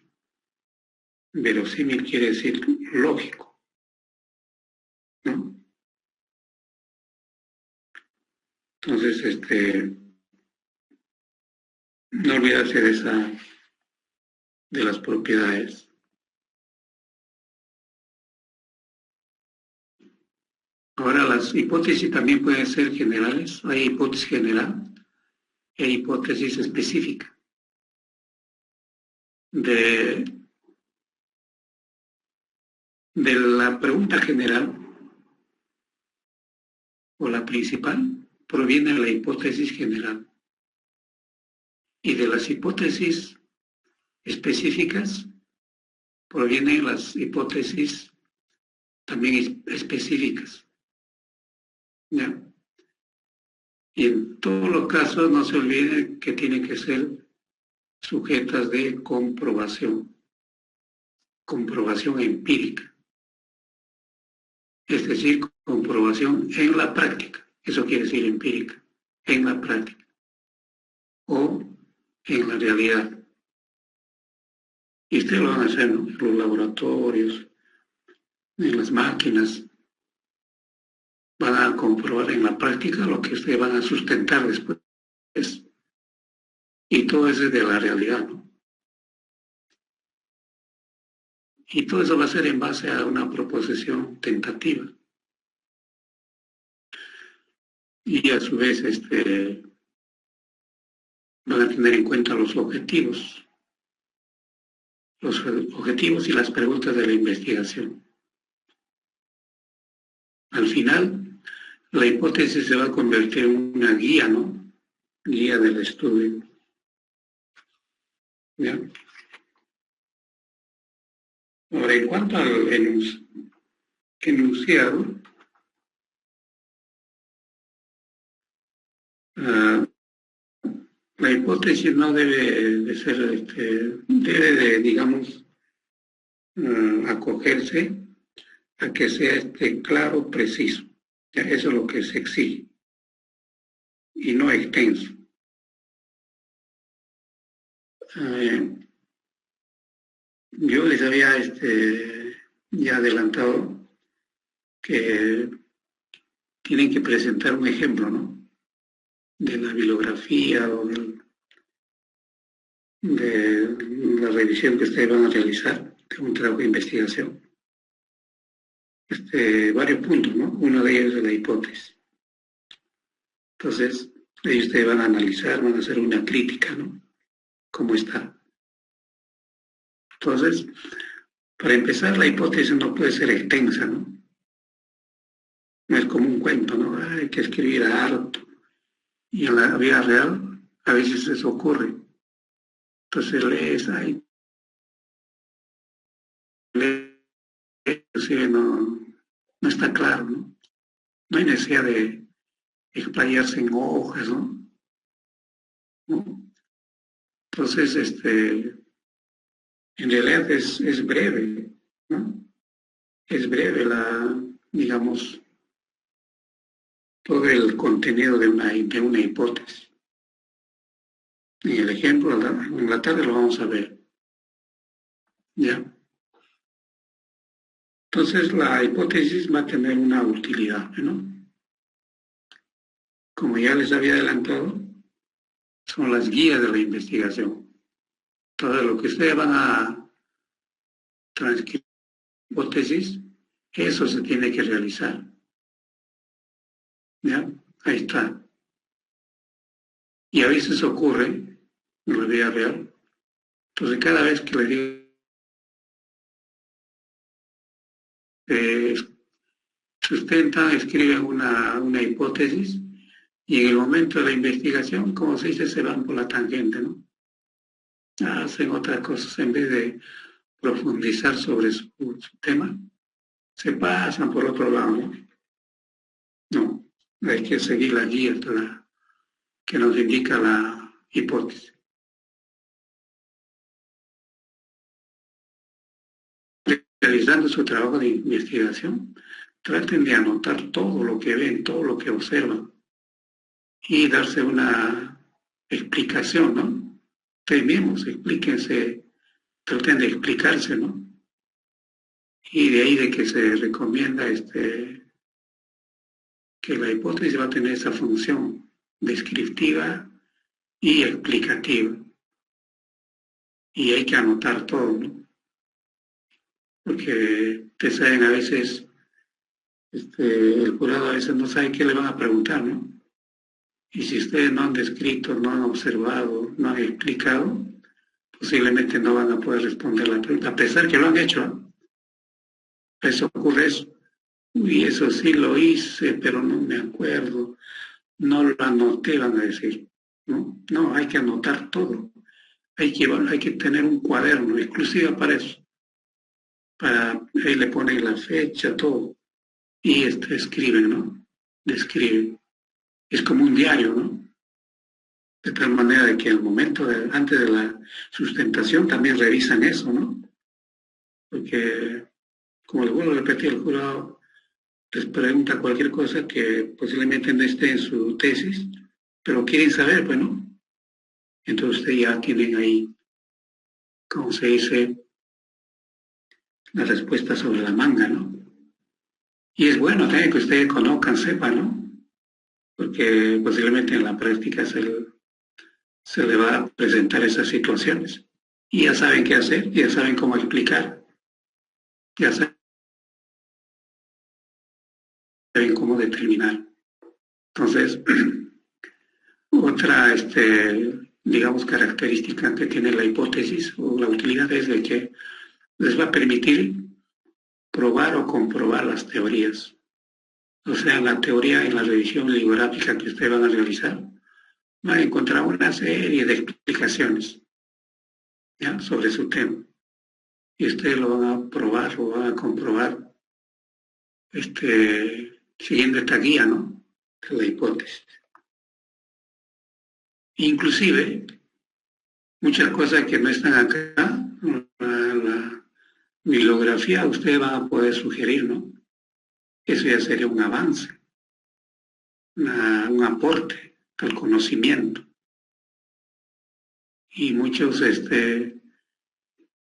Verosímil quiere decir lógico, ¿no? Entonces, no olvidarse de las propiedades. Ahora, las hipótesis también pueden ser generales. Hay hipótesis general e hipótesis específica. De la pregunta general o la principal proviene la hipótesis general. Y de las hipótesis específicas provienen las hipótesis también específicas. ¿Ya? Y en todos los casos no se olvide que tienen que ser sujetas de comprobación empírica, es decir, comprobación en la práctica, eso quiere decir empírica, en la práctica o en la realidad. Y ustedes lo van a hacer, ¿no? En los laboratorios, en las máquinas, van a comprobar en la práctica lo que ustedes van a sustentar después. Y todo eso es de la realidad, ¿no? Y todo eso va a ser en base a una proposición tentativa. Y a su vez, van a tener en cuenta los objetivos y las preguntas de la investigación. Al final, la hipótesis se va a convertir en una guía, ¿no? Guía del estudio. ¿Ya? Ahora, en cuanto al enunciado, la hipótesis no debe de ser, debe de, digamos, acogerse a que sea claro, preciso. ¿Ya? Eso es lo que se exige. Y no extenso. Yo les había ya adelantado que tienen que presentar un ejemplo, ¿no? De la bibliografía o de la revisión que ustedes van a realizar, de un trabajo de investigación. Varios puntos, ¿no? Uno de ellos es la hipótesis. Entonces, ellos ustedes van a analizar, van a hacer una crítica, ¿no? cómo está. Entonces, para empezar, la hipótesis no puede ser extensa, ¿no? No es como un cuento, ¿no? Hay que escribir harto. Y en la vida real, a veces eso ocurre. Entonces lees ahí, lees, inclusive no está claro, ¿no? No hay necesidad de explayarse en hojas, ¿no? Entonces, en realidad es breve, ¿no? Es breve digamos, todo el contenido de una hipótesis. En el ejemplo, en la tarde lo vamos a ver, ¿ya? Entonces, la hipótesis va a tener una utilidad, ¿no? Como ya les había adelantado, son las guías de la investigación. Todo lo que ustedes van a transcribir hipótesis, eso se tiene que realizar, ¿ya? Ahí está. Y a veces ocurre en la vida real. Entonces, cada vez que le digo que sustentan, escriben una hipótesis y en el momento de la investigación, como se dice, se van por la tangente, ¿no? Hacen otras cosas en vez de profundizar sobre su tema, se pasan por otro lado, ¿no? No, hay que seguir la guía que nos indica la hipótesis. Realizando su trabajo de investigación, traten de anotar todo lo que ven, todo lo que observan y darse una explicación, ¿no? Ustedes mismos explíquense, traten de explicarse, ¿no? Y de ahí de que se recomienda que la hipótesis va a tener esa función descriptiva y explicativa. Y hay que anotar todo, ¿no? Porque ustedes saben, a veces el jurado a veces no sabe qué le van a preguntar, ¿no? Y si ustedes no han descrito, no han observado, no han explicado, posiblemente no van a poder responder la pregunta, a pesar que lo han hecho, ¿no? Eso ocurre eso. Uy, eso sí lo hice, pero no me acuerdo, no lo anoté, van a decir. No, no, hay que anotar todo. Hay que tener un cuaderno exclusivo para eso. Ahí le ponen la fecha, todo. Y escriben, ¿no? Describen. Es como un diario, ¿no? De tal manera de que al momento, antes de la sustentación, también revisan eso, ¿no? Porque, como les vuelvo a repetir, el jurado les pregunta cualquier cosa que posiblemente no esté en su tesis, pero quieren saber, pues, ¿no? Entonces ustedes ya tienen ahí, como se dice, la respuesta sobre la manga, ¿no? Y es bueno también que ustedes conozcan, sepan, ¿no? Porque posiblemente en la práctica se le va a presentar esas situaciones. Y ya saben qué hacer, ya saben cómo explicar, ya saben cómo determinar. Entonces, otra, digamos, característica que tiene la hipótesis o la utilidad es de que les va a permitir probar o comprobar las teorías. O sea, en la teoría, en la revisión bibliográfica que ustedes van a realizar, van a encontrar una serie de explicaciones, ¿ya?, sobre su tema. Y ustedes lo van a probar o van a comprobar siguiendo esta guía, ¿no?, de la hipótesis. Inclusive, muchas cosas que no están acá, la bibliografía, ustedes van a poder sugerir, ¿no? Eso ya sería un avance, un aporte al conocimiento. Y muchos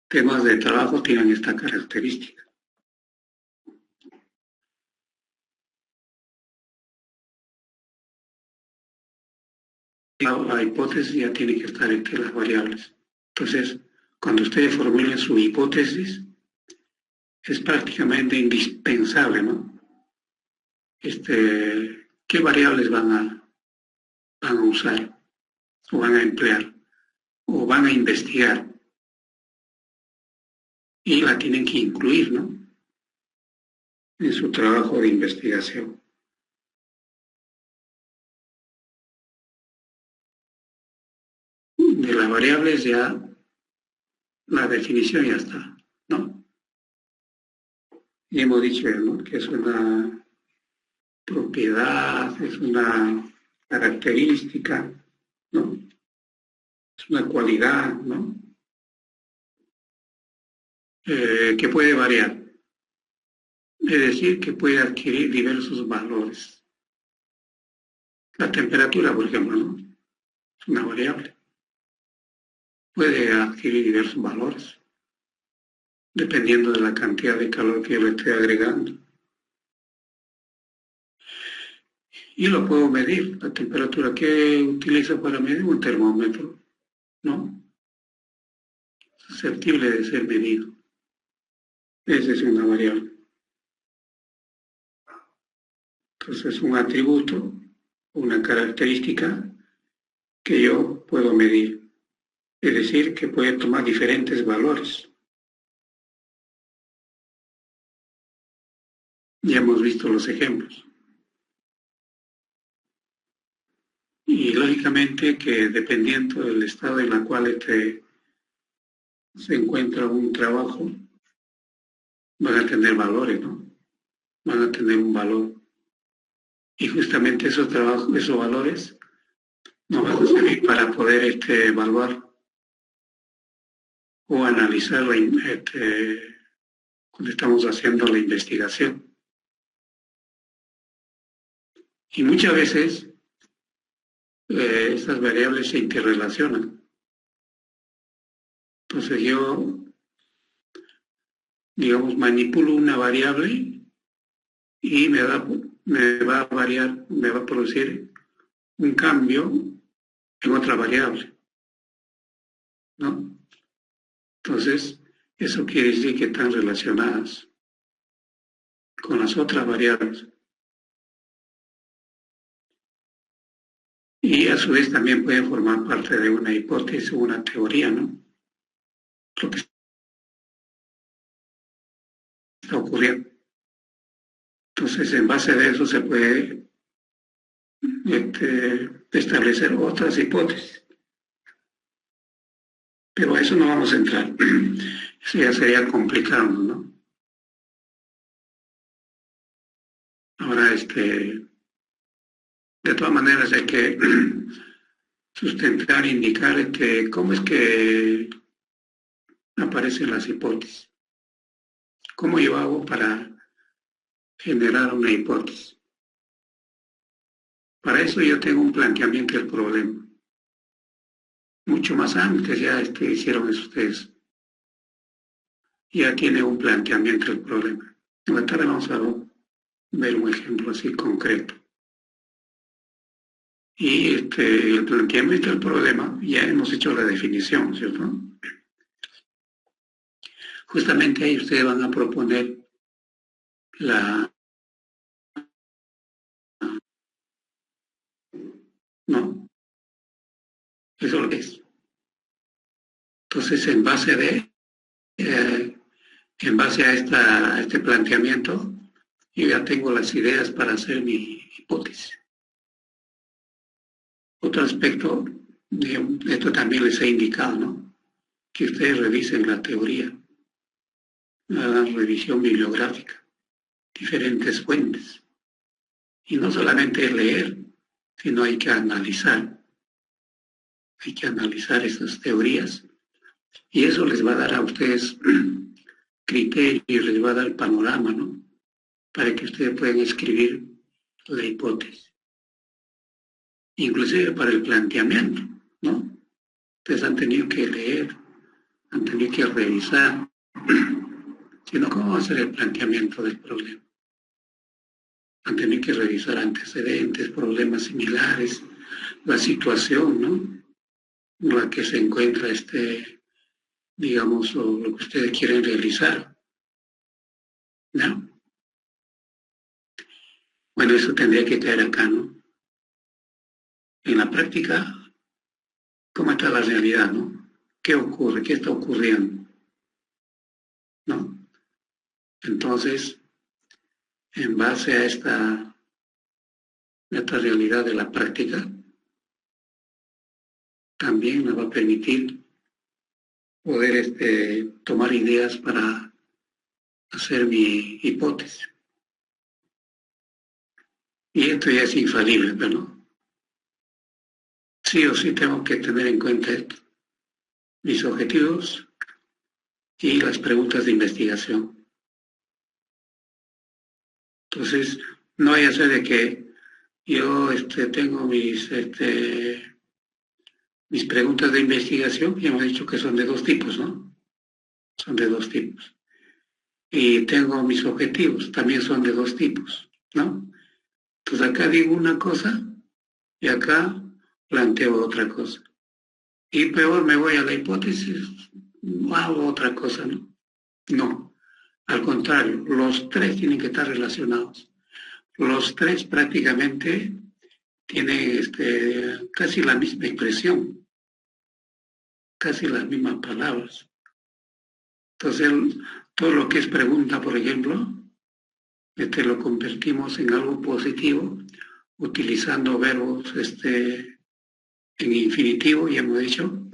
temas de trabajo tienen esta característica. La hipótesis ya tiene que estar entre las variables. Entonces, cuando ustedes formulen su hipótesis, es prácticamente indispensable, ¿no? ¿Qué variables van a usar o van a emplear? o van a investigar y la tienen que incluir, ¿no?, en su trabajo de investigación. De las variables ya la definición ya está, ¿no? Y hemos dicho, ¿no?, que es una propiedad, es una característica, ¿no?, es una cualidad, ¿no?, que puede variar, es decir, que puede adquirir diversos valores. La temperatura, por ejemplo, ¿no?, es una variable, puede adquirir diversos valores, dependiendo de la cantidad de calor que yo le esté agregando. Y lo puedo medir, la temperatura que utilizo para medir un termómetro, ¿no?, susceptible de ser medido. Esa es una variable. Entonces, es un atributo, una característica que yo puedo medir. Es decir, que puede tomar diferentes valores. Ya hemos visto los ejemplos. Y lógicamente que dependiendo del estado en el cual se encuentra un trabajo, van a tener valores, ¿no? Van a tener un valor. Y justamente esos trabajos, esos valores, nos van a servir para poder evaluar o analizar cuando estamos haciendo la investigación. Y muchas veces estas variables se interrelacionan. Entonces yo, digamos, manipulo una variable y me va a variar, me va a producir un cambio en otra variable, ¿no? Entonces, eso quiere decir que están relacionadas con las otras variables. Y a su vez también pueden formar parte de una hipótesis o una teoría, ¿no?, lo que está ocurriendo. Entonces, en base a eso se puede establecer otras hipótesis. Pero a eso no vamos a entrar. Eso ya sería complicado, ¿no? Ahora, de todas maneras hay que sustentar, indicar cómo es que aparecen las hipótesis. ¿Cómo yo hago para generar una hipótesis? Para eso yo tengo un planteamiento del problema. Mucho más antes ya hicieron eso ustedes. Ya tiene un planteamiento del problema. En la tarde vamos a ver un ejemplo así concreto. Y el planteamiento del problema, ya hemos hecho la definición, ¿cierto? Justamente ahí ustedes van a proponer no, eso es lo que es. Entonces, en base a este planteamiento, yo ya tengo las ideas para hacer mi hipótesis. Otro aspecto, esto también les he indicado, ¿no?, que ustedes revisen la teoría, la revisión bibliográfica, diferentes fuentes. Y no solamente es leer, sino hay que analizar esas teorías, y eso les va a dar a ustedes criterio y les va a dar panorama, ¿no?, para que ustedes puedan escribir la hipótesis. Inclusive para el planteamiento, ¿no? Ustedes han tenido que leer, han tenido que revisar, sino cómo va a ser el planteamiento del problema. Han tenido que revisar antecedentes, problemas similares, la situación, ¿no?, en la que se encuentra digamos, o lo que ustedes quieren realizar, ¿no? Bueno, eso tendría que caer acá, ¿no? En la práctica, cómo está la realidad, ¿no? ¿Qué ocurre? ¿Qué está ocurriendo? ¿No? Entonces, en base a esta realidad de la práctica, también me va a permitir poder tomar ideas para hacer mi hipótesis. Y esto ya es infalible, pero sí o sí tengo que tener en cuenta esto, mis objetivos y las preguntas de investigación. Entonces, no vaya a ser de que yo tengo mis preguntas de investigación, ya hemos dicho que son de dos tipos, ¿no? Son de dos tipos. Y tengo mis objetivos, también son de dos tipos, ¿no? Entonces acá digo una cosa y acá planteo otra cosa. Y peor me voy a la hipótesis, hago otra cosa, ¿no? No, al contrario, los tres tienen que estar relacionados. Los tres prácticamente tienen casi la misma expresión, casi las mismas palabras. Entonces, todo lo que es pregunta, por ejemplo, lo convertimos en algo positivo utilizando verbos en infinitivo, ya hemos dicho,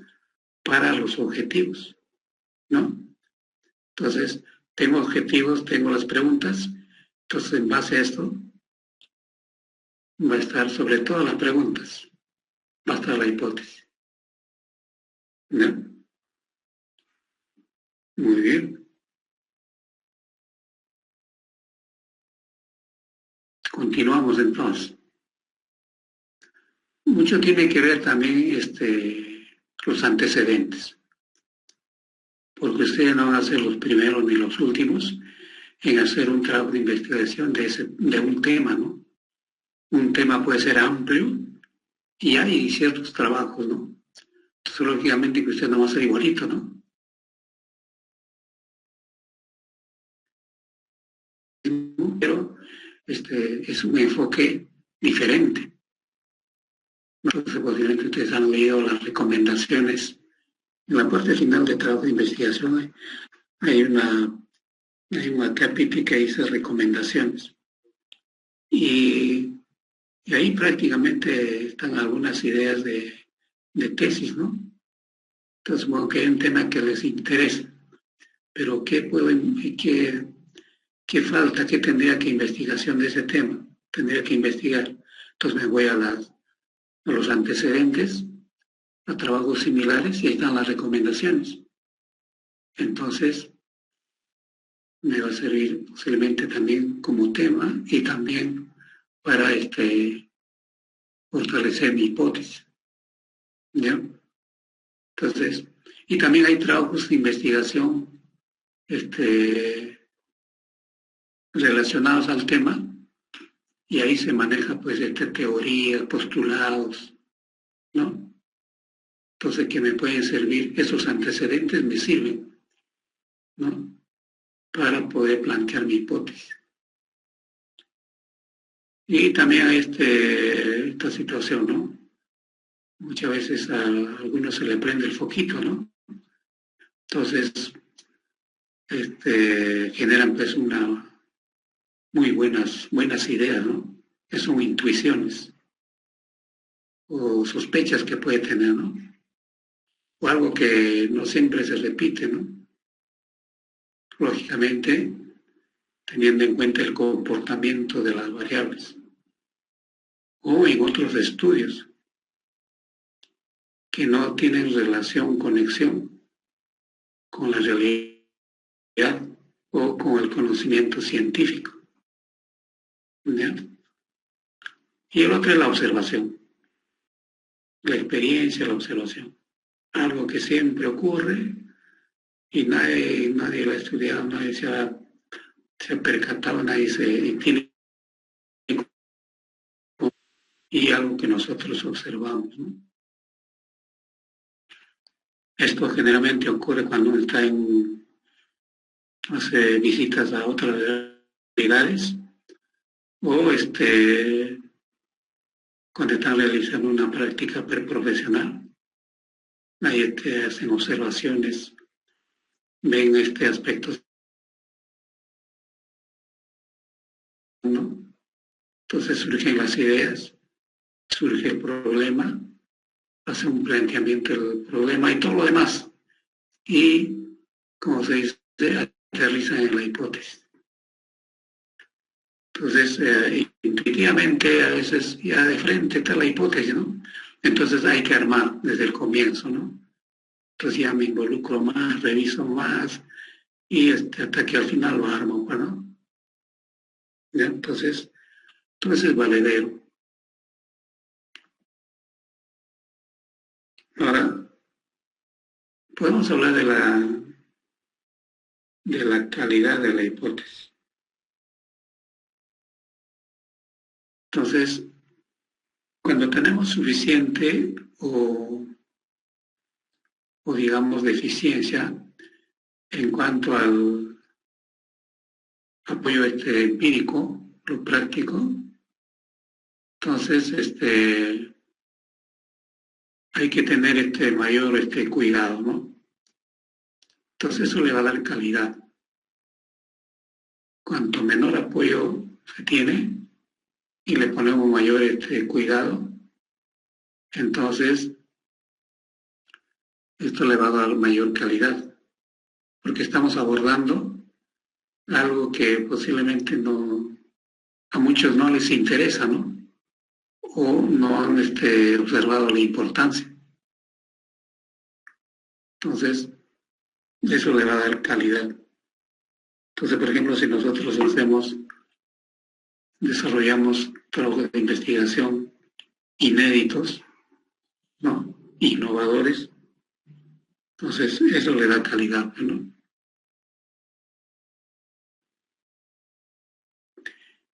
para los objetivos, ¿no? Entonces, tengo objetivos, tengo las preguntas, entonces en base a esto va a estar sobre todas las preguntas, va a estar la hipótesis, ¿no? Muy bien. Continuamos entonces. Mucho tiene que ver también los antecedentes, porque ustedes no van a ser los primeros ni los últimos en hacer un trabajo de investigación de un tema, ¿no? Un tema puede ser amplio y hay ciertos trabajos, ¿no? Entonces, lógicamente que usted no va a ser igualito, ¿no? Pero es un enfoque diferente. Entonces, posiblemente ustedes han leído las recomendaciones. En la parte final de trabajo de investigación hay una capítulo que dice recomendaciones. Y ahí prácticamente están algunas ideas de tesis, ¿no? Entonces, bueno, que hay un tema que les interesa, pero ¿qué falta? ¿Qué tendría que investigación de ese tema? Tendría que investigar. Entonces me voy a los antecedentes, a trabajos similares y ahí están las recomendaciones. Entonces, me va a servir posiblemente también como tema y también para fortalecer mi hipótesis. ¿Ya? Entonces, y también hay trabajos de investigación relacionados al tema y ahí se maneja pues teorías, postulados, ¿no? Entonces que me pueden servir, esos antecedentes me sirven, ¿no? Para poder plantear mi hipótesis. Y también hay esta situación, ¿no? Muchas veces a algunos se le prende el foquito, ¿no? Entonces, generan pues muy buenas ideas, ¿no? Que son intuiciones o sospechas que puede tener, ¿no? O algo que no siempre se repite, ¿no? Lógicamente, teniendo en cuenta el comportamiento de las variables. O en otros estudios que no tienen relación, conexión con la realidad o con el conocimiento científico. ¿Ya? Y el otro es la observación, la experiencia, la observación. Algo que siempre ocurre y nadie lo ha estudiado, nadie se ha percatado, nadie se tiene, y algo que nosotros observamos, ¿no? Esto generalmente ocurre cuando uno hace visitas a otras realidades o cuando están realizando una práctica preprofesional. ahí hacen observaciones, ven aspectos, ¿no? Entonces surgen las ideas, surge el problema, hace un planteamiento del problema y todo lo demás. Y, como se dice, aterrizan en la hipótesis. Entonces, intuitivamente, a veces ya de frente está la hipótesis, ¿no? Entonces hay que armar desde el comienzo, ¿no? Entonces ya me involucro más, reviso más, y hasta que al final lo armo, ¿no? ¿Ya? Entonces es valedero. Ahora, podemos hablar de la calidad de la hipótesis. Entonces, cuando tenemos suficiente o digamos deficiencia en cuanto al apoyo empírico, lo práctico, entonces hay que tener mayor cuidado, ¿no? Entonces eso le va a dar calidad. Cuanto menor apoyo se tiene y le ponemos mayor cuidado, entonces esto le va a dar mayor calidad, porque estamos abordando algo que posiblemente a muchos no les interesa, ¿no? O no han observado la importancia. Entonces, eso le va a dar calidad. Entonces, por ejemplo, si nosotros desarrollamos trabajos de investigación inéditos, ¿no? Innovadores, entonces eso le da calidad, ¿no?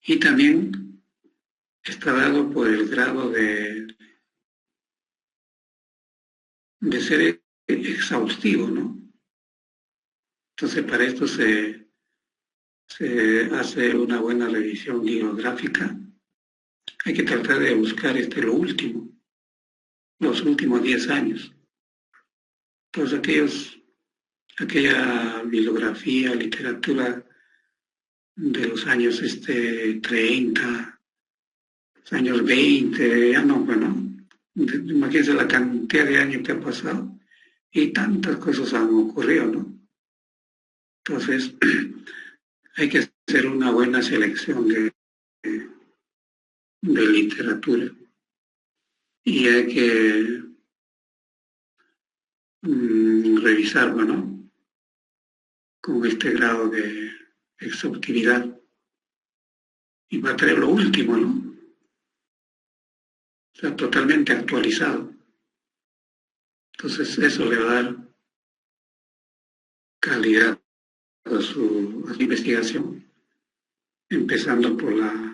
Y también está dado por el grado de ser exhaustivo, ¿no? Entonces, para esto se hace una buena revisión bibliográfica. Hay que tratar de buscar lo último, los últimos 10 años. Entonces, aquella bibliografía, literatura de los años 30, años 20, ya no, bueno, imagínense la cantidad de años que ha pasado y tantas cosas han ocurrido, ¿no? Entonces, hay que hacer una buena selección de literatura y hay que revisar, bueno, con este grado de exhaustividad y va a traer lo último, ¿no? O sea, totalmente actualizado. Entonces eso le va a dar calidad a su investigación, empezando por la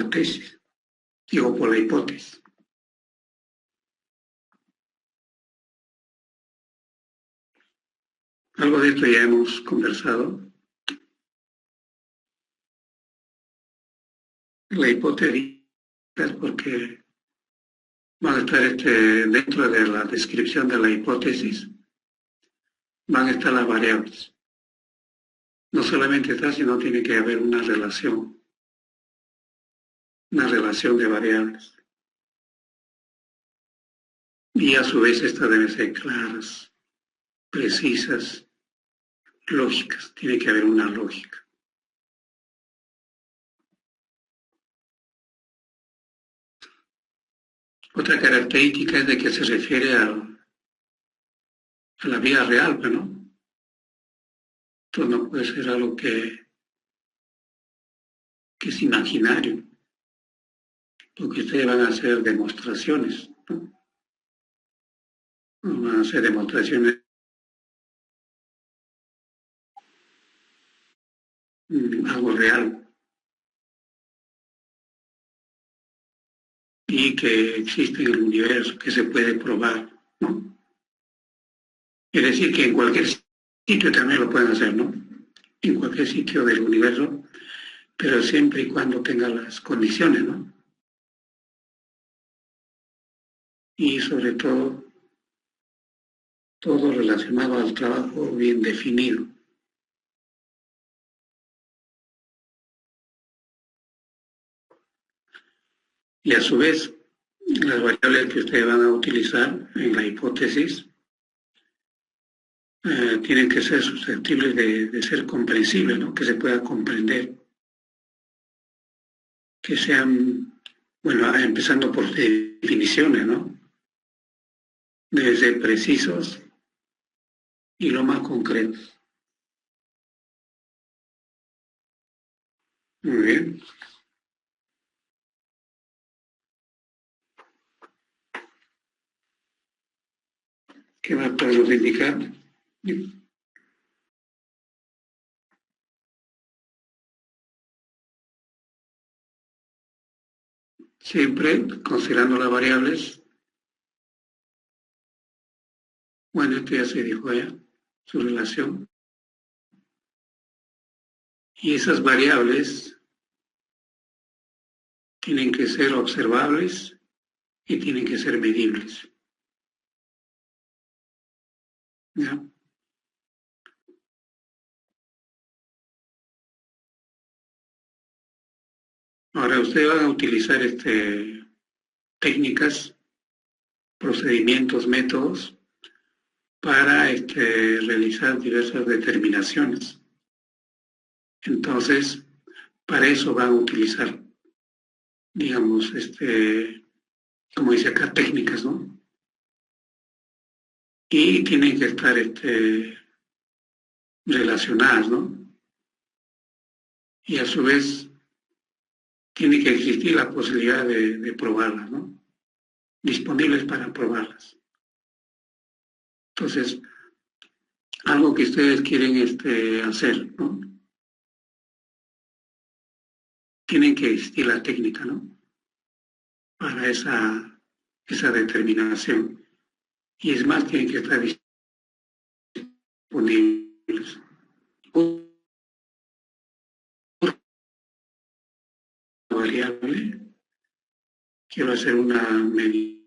tesis, digo por la hipótesis. Algo de esto ya hemos conversado. La hipótesis es porque van a estar dentro de la descripción de la hipótesis, van a estar las variables. No solamente está, sino tiene que haber una relación de variables. Y a su vez estas deben ser claras, precisas, lógicas. Tiene que haber una lógica. Otra característica es de que se refiere a la vida real, ¿no? Esto no puede ser algo que es imaginario, porque ustedes van a hacer demostraciones, ¿no? Van a hacer demostraciones algo real y que existe en el universo, que se puede probar, ¿no? Es decir, que en cualquier sitio también lo pueden hacer, ¿no? En cualquier sitio del universo, pero siempre y cuando tenga las condiciones, ¿no? Y sobre todo todo relacionado al trabajo bien definido. Y a su vez, las variables que ustedes van a utilizar en la hipótesis tienen que ser susceptibles de ser comprensibles, ¿no? Que se pueda comprender, que sean, bueno, empezando por definiciones, ¿no? Deben ser precisos y lo más concretos. Muy bien. ¿Qué más podemos indicar? Siempre considerando las variables, bueno, esto ya se dijo ya, su relación. Y esas variables tienen que ser observables y tienen que ser medibles. ¿Ya? Ahora ustedes van a utilizar técnicas, procedimientos, métodos para realizar diversas determinaciones. Entonces, para eso van a utilizar, digamos, como dice acá, técnicas, ¿no? Y tienen que estar relacionadas, ¿no? Y a su vez tiene que existir la posibilidad de probarlas, ¿no? Disponibles para probarlas. Entonces, algo que ustedes quieren hacer, ¿no? Tienen que existir la técnica, ¿no? Para esa determinación. Y es más, tienen que estar disponibles. Variable, quiero hacer una medida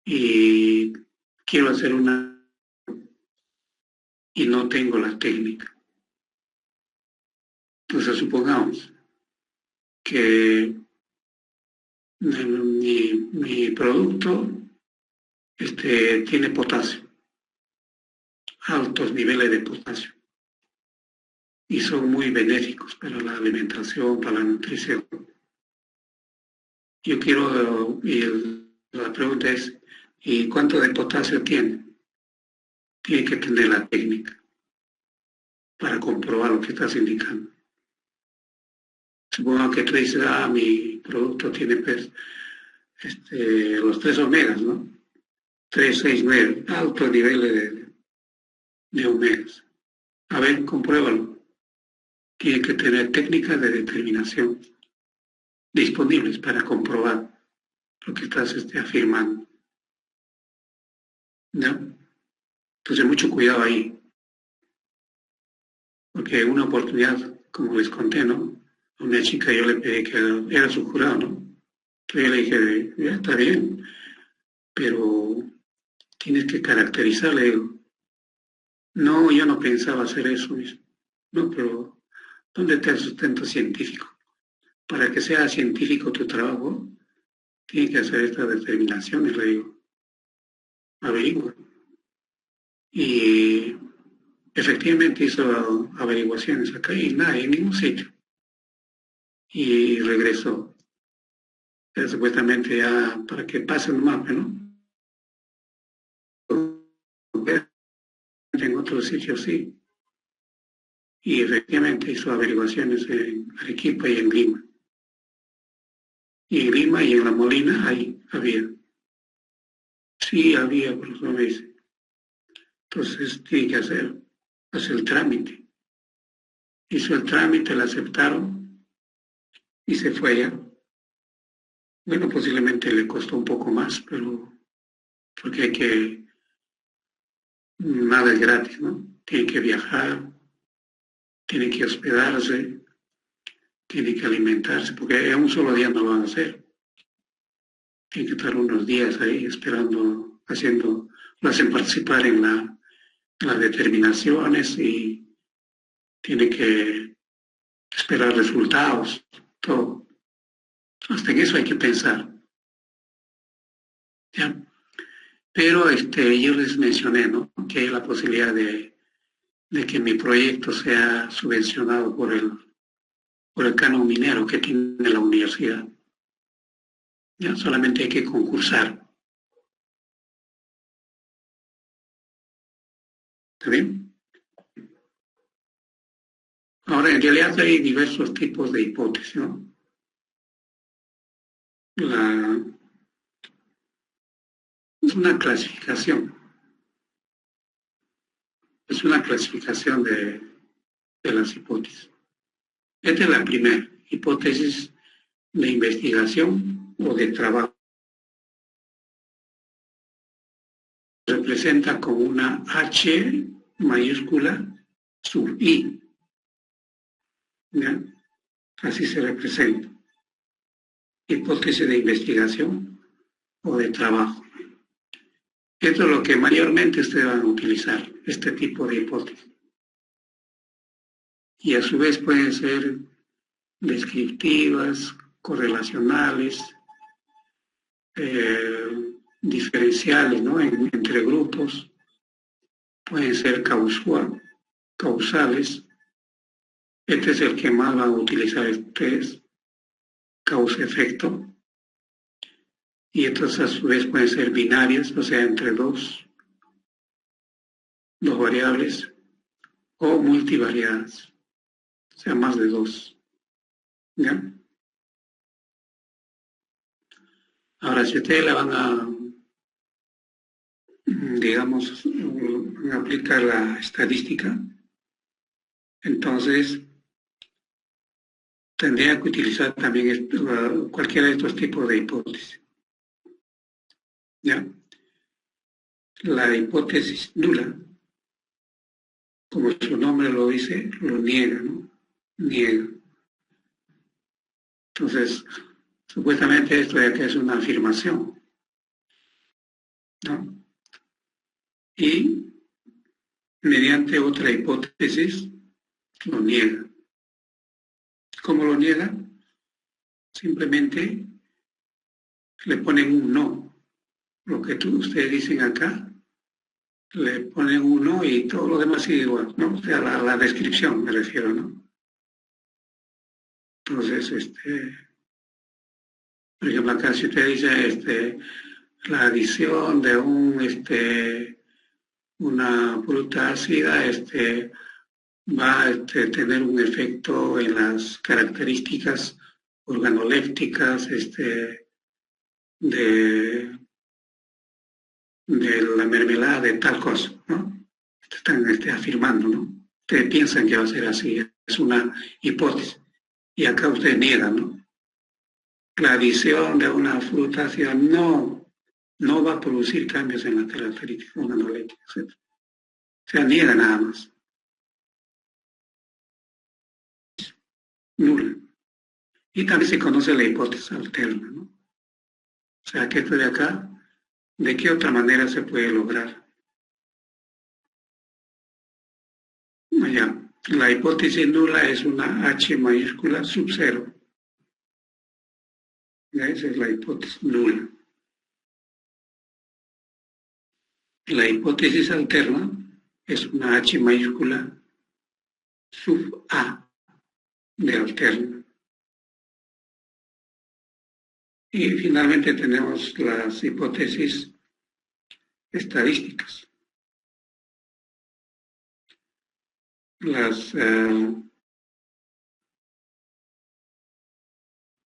y quiero hacer una y no tengo la técnica. Entonces supongamos que mi producto tiene potasio, altos niveles de potasio, y son muy benéficos para la alimentación, para la nutrición. Yo quiero, la pregunta es, ¿y cuánto de potasio tiene? Tiene que tener la técnica para comprobar lo que estás indicando. Supongo que tú dices, mi producto tiene pues, los 3 omegas, ¿no? 3, 6, 9, altos niveles de omegas. A ver, compruébalo. Tiene que tener técnicas de determinación disponibles para comprobar lo que estás afirmando. ¿No? Entonces, mucho cuidado ahí, porque una oportunidad, como les conté, ¿no? A una chica yo le pedí que era su jurado, ¿no? Entonces yo le dije, ya está bien, pero tienes que caracterizarle. Digo, no, yo no pensaba hacer eso mismo. No, pero ¿dónde está el sustento científico? Para que sea científico tu trabajo, tienes que hacer estas determinaciones, le digo, averigua. Y efectivamente hizo averiguaciones acá y nada, en ningún sitio. Y regresó, supuestamente ya para que pase un mapa, ¿no? En otros sitios sí. Y efectivamente hizo averiguaciones en Arequipa y en Lima. Y en Lima y en La Molina ahí había. Sí, había, por eso me dice. Entonces tiene que hacer el trámite. Hizo el trámite, la aceptaron y se fue allá. Bueno, posiblemente le costó un poco más, pero porque nada es gratis, ¿no? Tiene que viajar, tiene que hospedarse, tiene que alimentarse, porque en un solo día no lo van a hacer. Tiene que estar unos días ahí esperando, lo hacen participar en las determinaciones y tiene que esperar resultados, todo. Hasta en eso hay que pensar, ¿ya? Pero yo les mencioné, ¿no?, que hay la posibilidad de que mi proyecto sea subvencionado por el canon minero que tiene la universidad. ¿Ya? Solamente hay que concursar. ¿Está bien? Ahora, en realidad hay diversos tipos de hipótesis, ¿no? Es una clasificación. Es una clasificación de las hipótesis. Esta es la primera, hipótesis de investigación o de trabajo. Se representa con una H mayúscula sub I. ¿Ya? Así se representa. Hipótesis de investigación o de trabajo. Esto es lo que mayormente ustedes van a utilizar, este tipo de hipótesis. Y a su vez pueden ser descriptivas, correlacionales, diferenciales, ¿no?, entre grupos, pueden ser causales. Este es el que más van a utilizar ustedes, causa-efecto. Y estas a su vez pueden ser binarias, o sea, entre dos variables, o multivariadas, o sea, más de dos. ¿Ya? Ahora, si ustedes la van a, digamos, van a aplicar la estadística, entonces tendría que utilizar también cualquiera de estos tipos de hipótesis. ¿Ya? La hipótesis nula, como su nombre lo dice, lo niega, ¿no? Niega. Entonces, supuestamente esto de acá es una afirmación, ¿no? Y mediante otra hipótesis lo niega. ¿Cómo lo niega? Simplemente le ponen un no. Lo que ustedes dicen acá, le ponen un no y todo lo demás sigue igual, ¿no? O sea, la descripción me refiero, ¿no? Entonces, por ejemplo, acá si usted dice la adición de una fruta ácida va a tener un efecto en las características organolépticas de la mermelada de tal cosa, ¿no? Están afirmando, ¿no? Ustedes piensan que va a ser así, es una hipótesis. Y acá ustedes niegan, ¿no? La adición de una fruta ácida no va a producir cambios en las características organolépticas, etc. O sea, niega nada más. Nula. Y también se conoce la hipótesis alterna, ¿no? O sea, que esto de acá, ¿de qué otra manera se puede lograr? Allá, la hipótesis nula es una H mayúscula sub cero. Esa es la hipótesis nula. La hipótesis alterna es una H mayúscula sub A de alterna. Y finalmente tenemos las hipótesis estadísticas. Las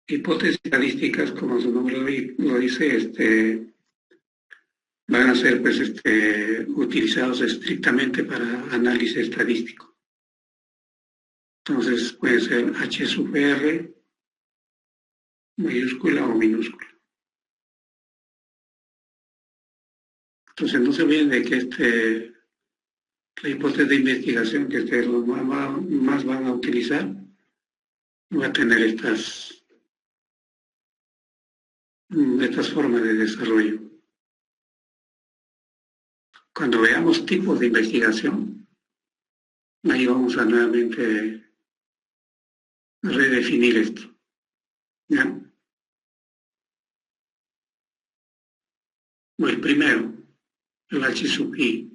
hipótesis estadísticas, como su nombre lo dice, van a ser pues utilizados estrictamente para análisis estadístico. Entonces puede ser H sub R mayúscula o minúscula. Entonces no se olviden de que la hipótesis de investigación que ustedes más van a utilizar va a tener estas formas de desarrollo. Cuando veamos tipos de investigación, ahí vamos a nuevamente redefinir esto. ¿Ya? Bueno, el primero, el H sub I.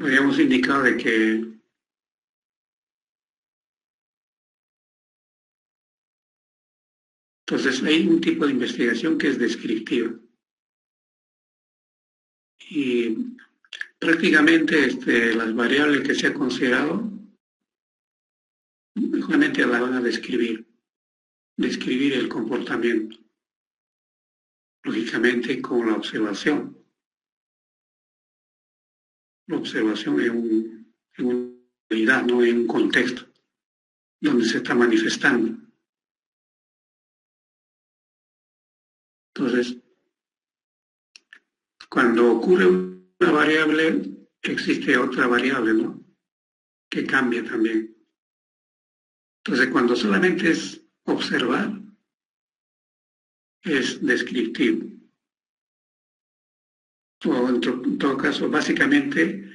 Habíamos indicado de que entonces hay un tipo de investigación que es descriptiva. Y prácticamente las variables que se ha considerado solamente la van a describir el comportamiento, lógicamente con la observación en una realidad, no en un contexto donde se está manifestando. Entonces, cuando ocurre una variable, existe otra variable, ¿no? Que cambia también. Entonces, cuando solamente es observar, es descriptivo. O en todo caso, básicamente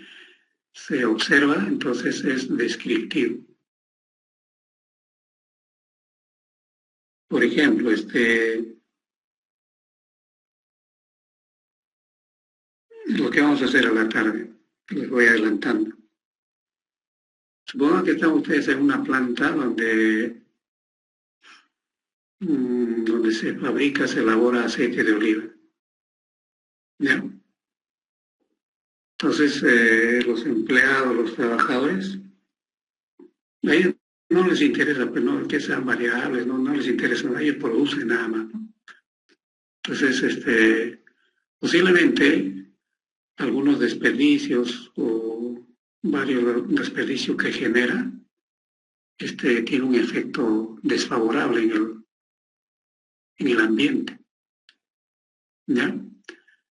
se observa, entonces es descriptivo. Por ejemplo, lo que vamos a hacer a la tarde, les voy adelantando. Supongo que están ustedes en una planta donde se fabrica, se elabora aceite de oliva. ¿Ya? Entonces, los empleados, los trabajadores, a ellos no les interesa, pues no que sean variables, no les interesa, ellos producen nada más, ¿no? Entonces, posiblemente algunos desperdicios o varios desperdicios que genera, tiene un efecto desfavorable en el ambiente, ¿ya?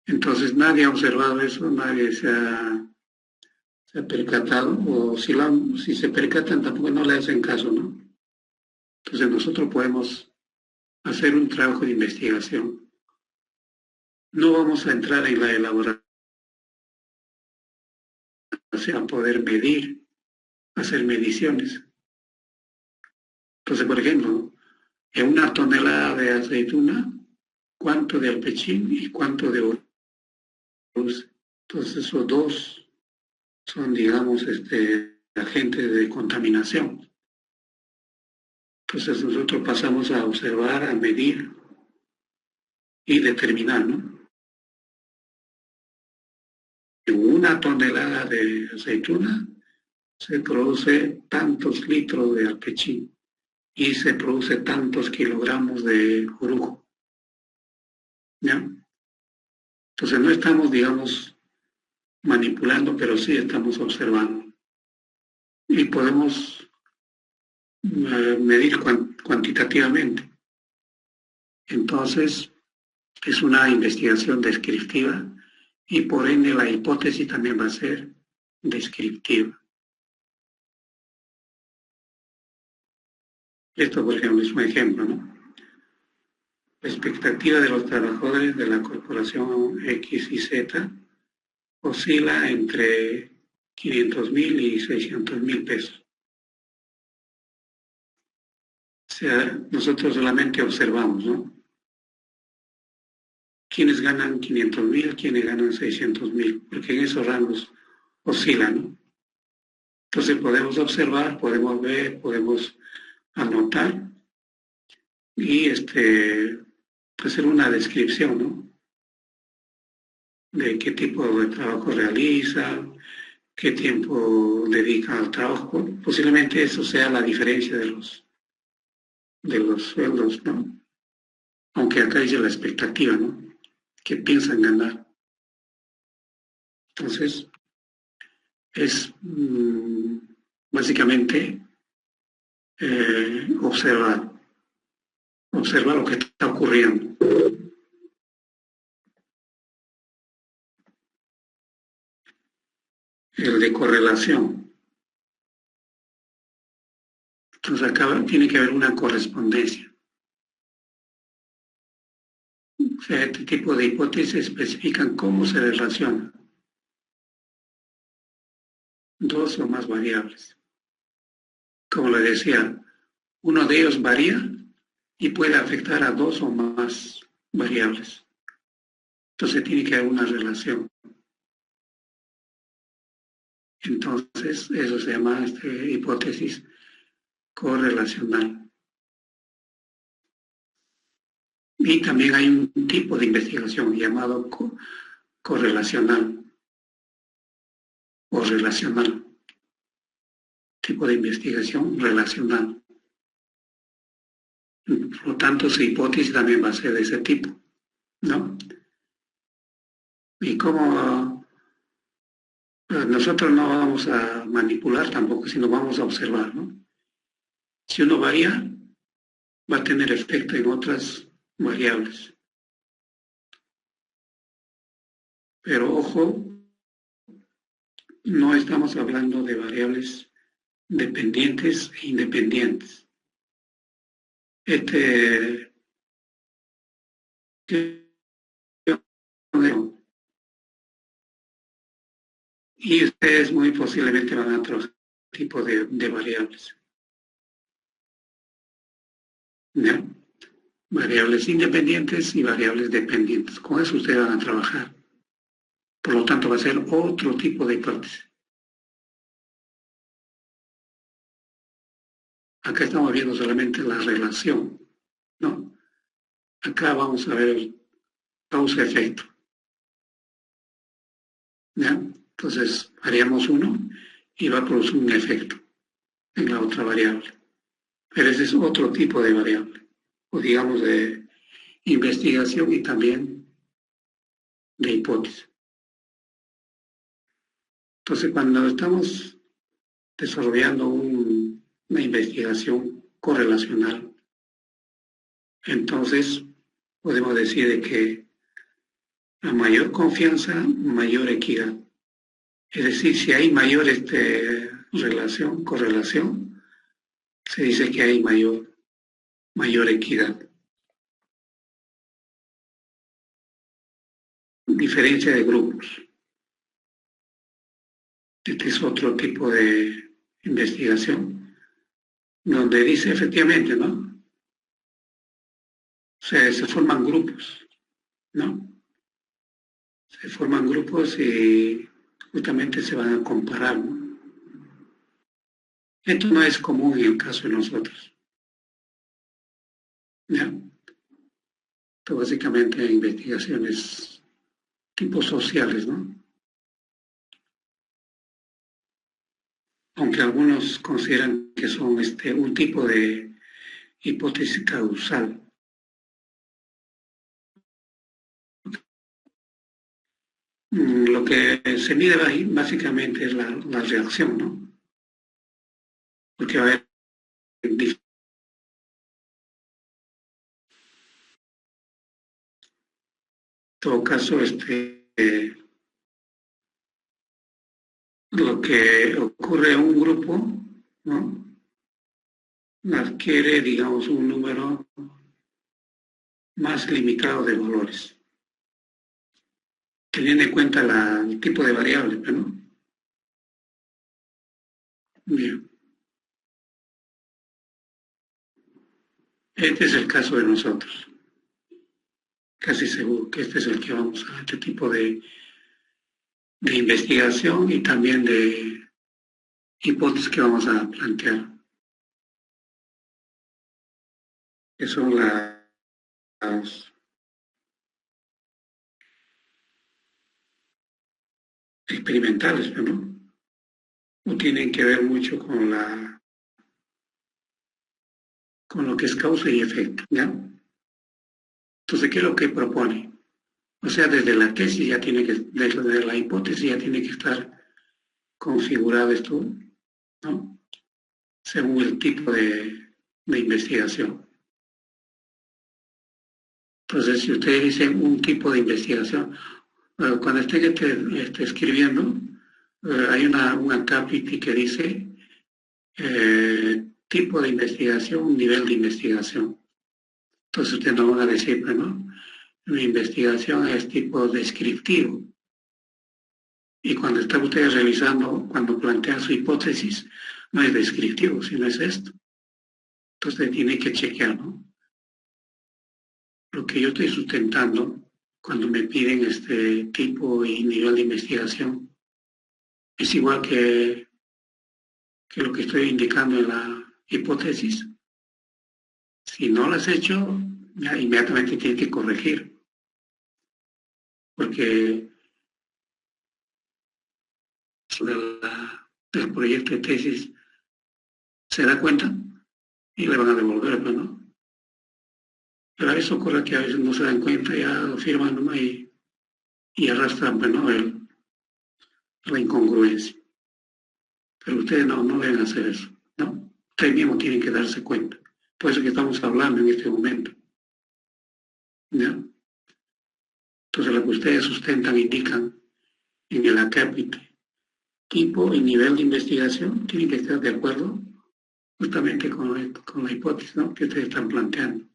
Entonces nadie ha observado eso, nadie se ha percatado, o si se percatan tampoco no le hacen caso, ¿no? Entonces nosotros podemos hacer un trabajo de investigación. No vamos a entrar en la elaboración, a poder medir, hacer mediciones. Entonces, por ejemplo, en una tonelada de aceituna, ¿cuánto de alpechín y cuánto de urus? Entonces, esos dos son, digamos, agentes de contaminación. Entonces, nosotros pasamos a observar, a medir y determinar, ¿no? En una tonelada de aceituna se produce tantos litros de alpechín y se produce tantos kilogramos de orujo, ¿ya? Entonces no estamos, digamos, manipulando, pero sí estamos observando. Y podemos medir cuantitativamente. Entonces, es una investigación descriptiva y por ende la hipótesis también va a ser descriptiva. Esto, por ejemplo, es un ejemplo, ¿no? La expectativa de los trabajadores de la corporación X y Z oscila entre 500,000 y 600,000 pesos. O sea, nosotros solamente observamos, ¿no? Quienes ganan 500,000, quienes ganan 600,000, porque en esos rangos oscilan, ¿no? Entonces podemos observar, podemos ver, podemos anotar y hacer una descripción, ¿no? De qué tipo de trabajo realiza, qué tiempo dedica al trabajo. Posiblemente eso sea la diferencia de los sueldos, ¿no? Aunque acá dice la expectativa, ¿no? Que piensan ganar. Entonces, es básicamente observar lo que está ocurriendo. El de correlación. Entonces acá tiene que haber una correspondencia. O sea, este tipo de hipótesis especifican cómo se relacionan dos o más variables. Como le decía, uno de ellos varía y puede afectar a dos o más variables. Entonces tiene que haber una relación. Entonces eso se llama hipótesis correlacional. Y también hay un tipo de investigación llamado correlacional o relacional. Tipo de investigación relacional. Por lo tanto, su hipótesis también va a ser de ese tipo, ¿no? Y como nosotros no vamos a manipular tampoco, sino vamos a observar, ¿no? Si uno varía, va a tener efecto en otras variables. Pero ojo, no estamos hablando de variables dependientes e independientes. Y ustedes muy posiblemente van a trabajar tipo de variables, ¿no? Variables independientes y variables dependientes. Con eso ustedes van a trabajar. Por lo tanto, va a ser otro tipo de hipótesis. Acá estamos viendo solamente la relación, ¿no? Acá vamos a ver el causa-efecto, ¿ya? Entonces, haríamos uno y va a producir un efecto en la otra variable. Pero ese es otro tipo de variable, o digamos de investigación y también de hipótesis. Entonces, cuando estamos desarrollando una investigación correlacional, entonces podemos decir de que a mayor confianza, mayor equidad. Es decir, si hay mayor correlación, se dice que hay mayor equidad. Diferencia de grupos. Este es otro tipo de investigación, donde dice efectivamente, ¿no? Se forman grupos, ¿no? Se forman grupos y justamente se van a comparar, ¿no? Esto no es común en el caso de nosotros, ¿ya? Esto básicamente investigaciones tipo sociales, ¿no? Aunque algunos consideran que son un tipo de hipótesis causal. Lo que se mide ahí básicamente es la reacción, ¿no? Porque va a haber en todo caso lo que ocurre en un grupo, ¿no? Adquiere, digamos, un número más limitado de valores, teniendo en cuenta el tipo de variable, ¿no? Bien. Este es el caso de nosotros. Casi seguro que este es el que vamos a este tipo de investigación y también de hipótesis que vamos a plantear, que son las experimentales, ¿no? O tienen que ver mucho con lo que es causa y efecto, ¿ya? Entonces, ¿qué es lo que propone? O sea, desde la tesis ya tiene que, desde la hipótesis ya tiene que estar configurado esto, ¿no? Según el tipo de investigación. Entonces, si ustedes dicen un tipo de investigación, cuando estén escribiendo, hay un acápite que dice tipo de investigación, nivel de investigación. Entonces usted no va a decir, bueno, mi investigación es tipo descriptivo. Y cuando está usted realizando, cuando plantea su hipótesis, no es descriptivo, sino es esto. Entonces tiene que chequear, ¿no? Lo que yo estoy sustentando cuando me piden este tipo y nivel de investigación es igual que lo que estoy indicando en la hipótesis. Si no lo has hecho, ya inmediatamente tiene que corregir, porque el proyecto de tesis se da cuenta y le van a devolver, pues, ¿no? Pero a veces ocurre que a veces no se dan cuenta, ya lo firman nomás y arrastran, pues, ¿no? La incongruencia. Pero ustedes no deben hacer eso, ¿no? Ustedes mismos tienen que darse cuenta. Por eso que estamos hablando en este momento, ¿ya? Entonces lo que ustedes sustentan, indican en el acápite, tipo y nivel de investigación, tienen que estar de acuerdo justamente con la hipótesis, ¿no?, que ustedes están planteando,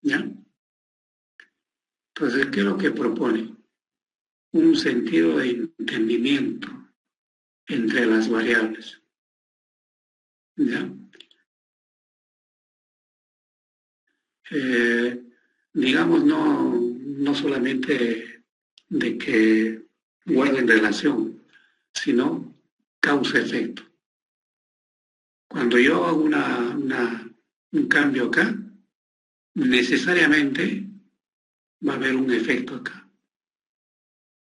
¿ya? Entonces, ¿qué es lo que propone? Un sentido de entendimiento entre las variables, ¿ya? Digamos, no solamente de que guarden relación, sino causa-efecto. Cuando yo hago un cambio acá, necesariamente va a haber un efecto acá.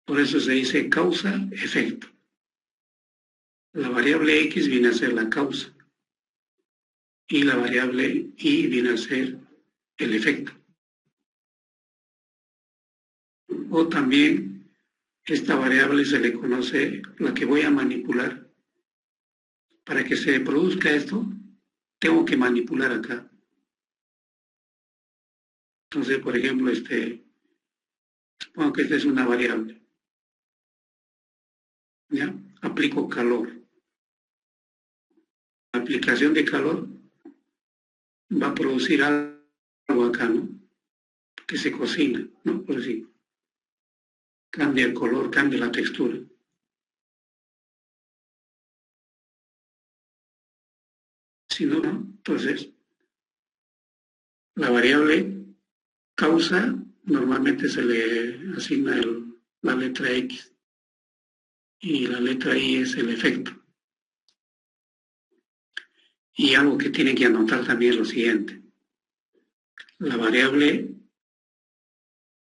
Por eso se dice causa-efecto. La variable X viene a ser la causa y la variable Y viene a ser el efecto. O también esta variable se le conoce la que voy a manipular. Para que se produzca esto, tengo que manipular acá. Entonces, por ejemplo, supongo que esta es una variable. ¿Ya? Aplico calor. La aplicación de calor va a producir algo acá, ¿no? Que se cocina, ¿no? Por así. Cambia el color, cambia la textura. Si no, entonces la variable causa normalmente se le asigna la letra X y la letra Y es el efecto. Y algo que tienen que anotar también es lo siguiente. La variable,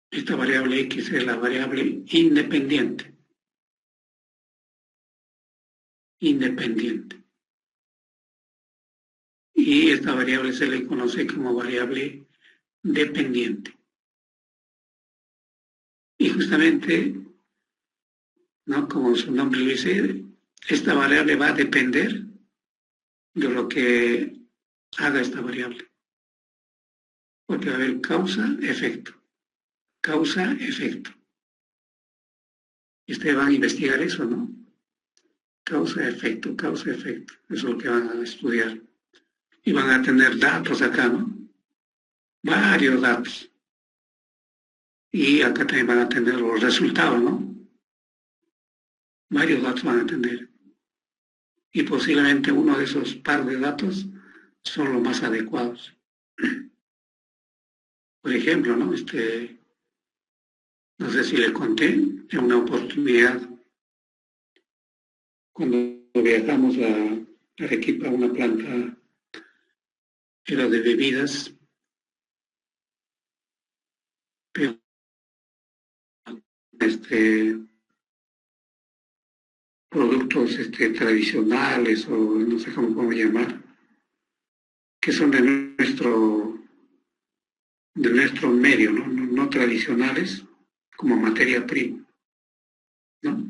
esta variable X es la variable independiente. Independiente. Y esta variable se le conoce como variable dependiente. Y justamente, ¿no?, como su nombre lo dice, esta variable va a depender de lo que haga esta variable. Porque va a haber causa-efecto. Causa-efecto. Y ustedes van a investigar eso, ¿no? Causa-efecto, causa-efecto. Eso es lo que van a estudiar. Y van a tener datos acá, ¿no? Varios datos. Y acá también van a tener los resultados, ¿no? Varios datos van a tener. Y posiblemente uno de esos par de datos son los más adecuados. Por ejemplo, ¿no? No sé si les conté, en una oportunidad, cuando viajamos a Arequipa, a una planta, era de bebidas, pero productos tradicionales o no sé cómo llamar, que son de nuestro medio, ¿no? No tradicionales como materia prima, ¿no?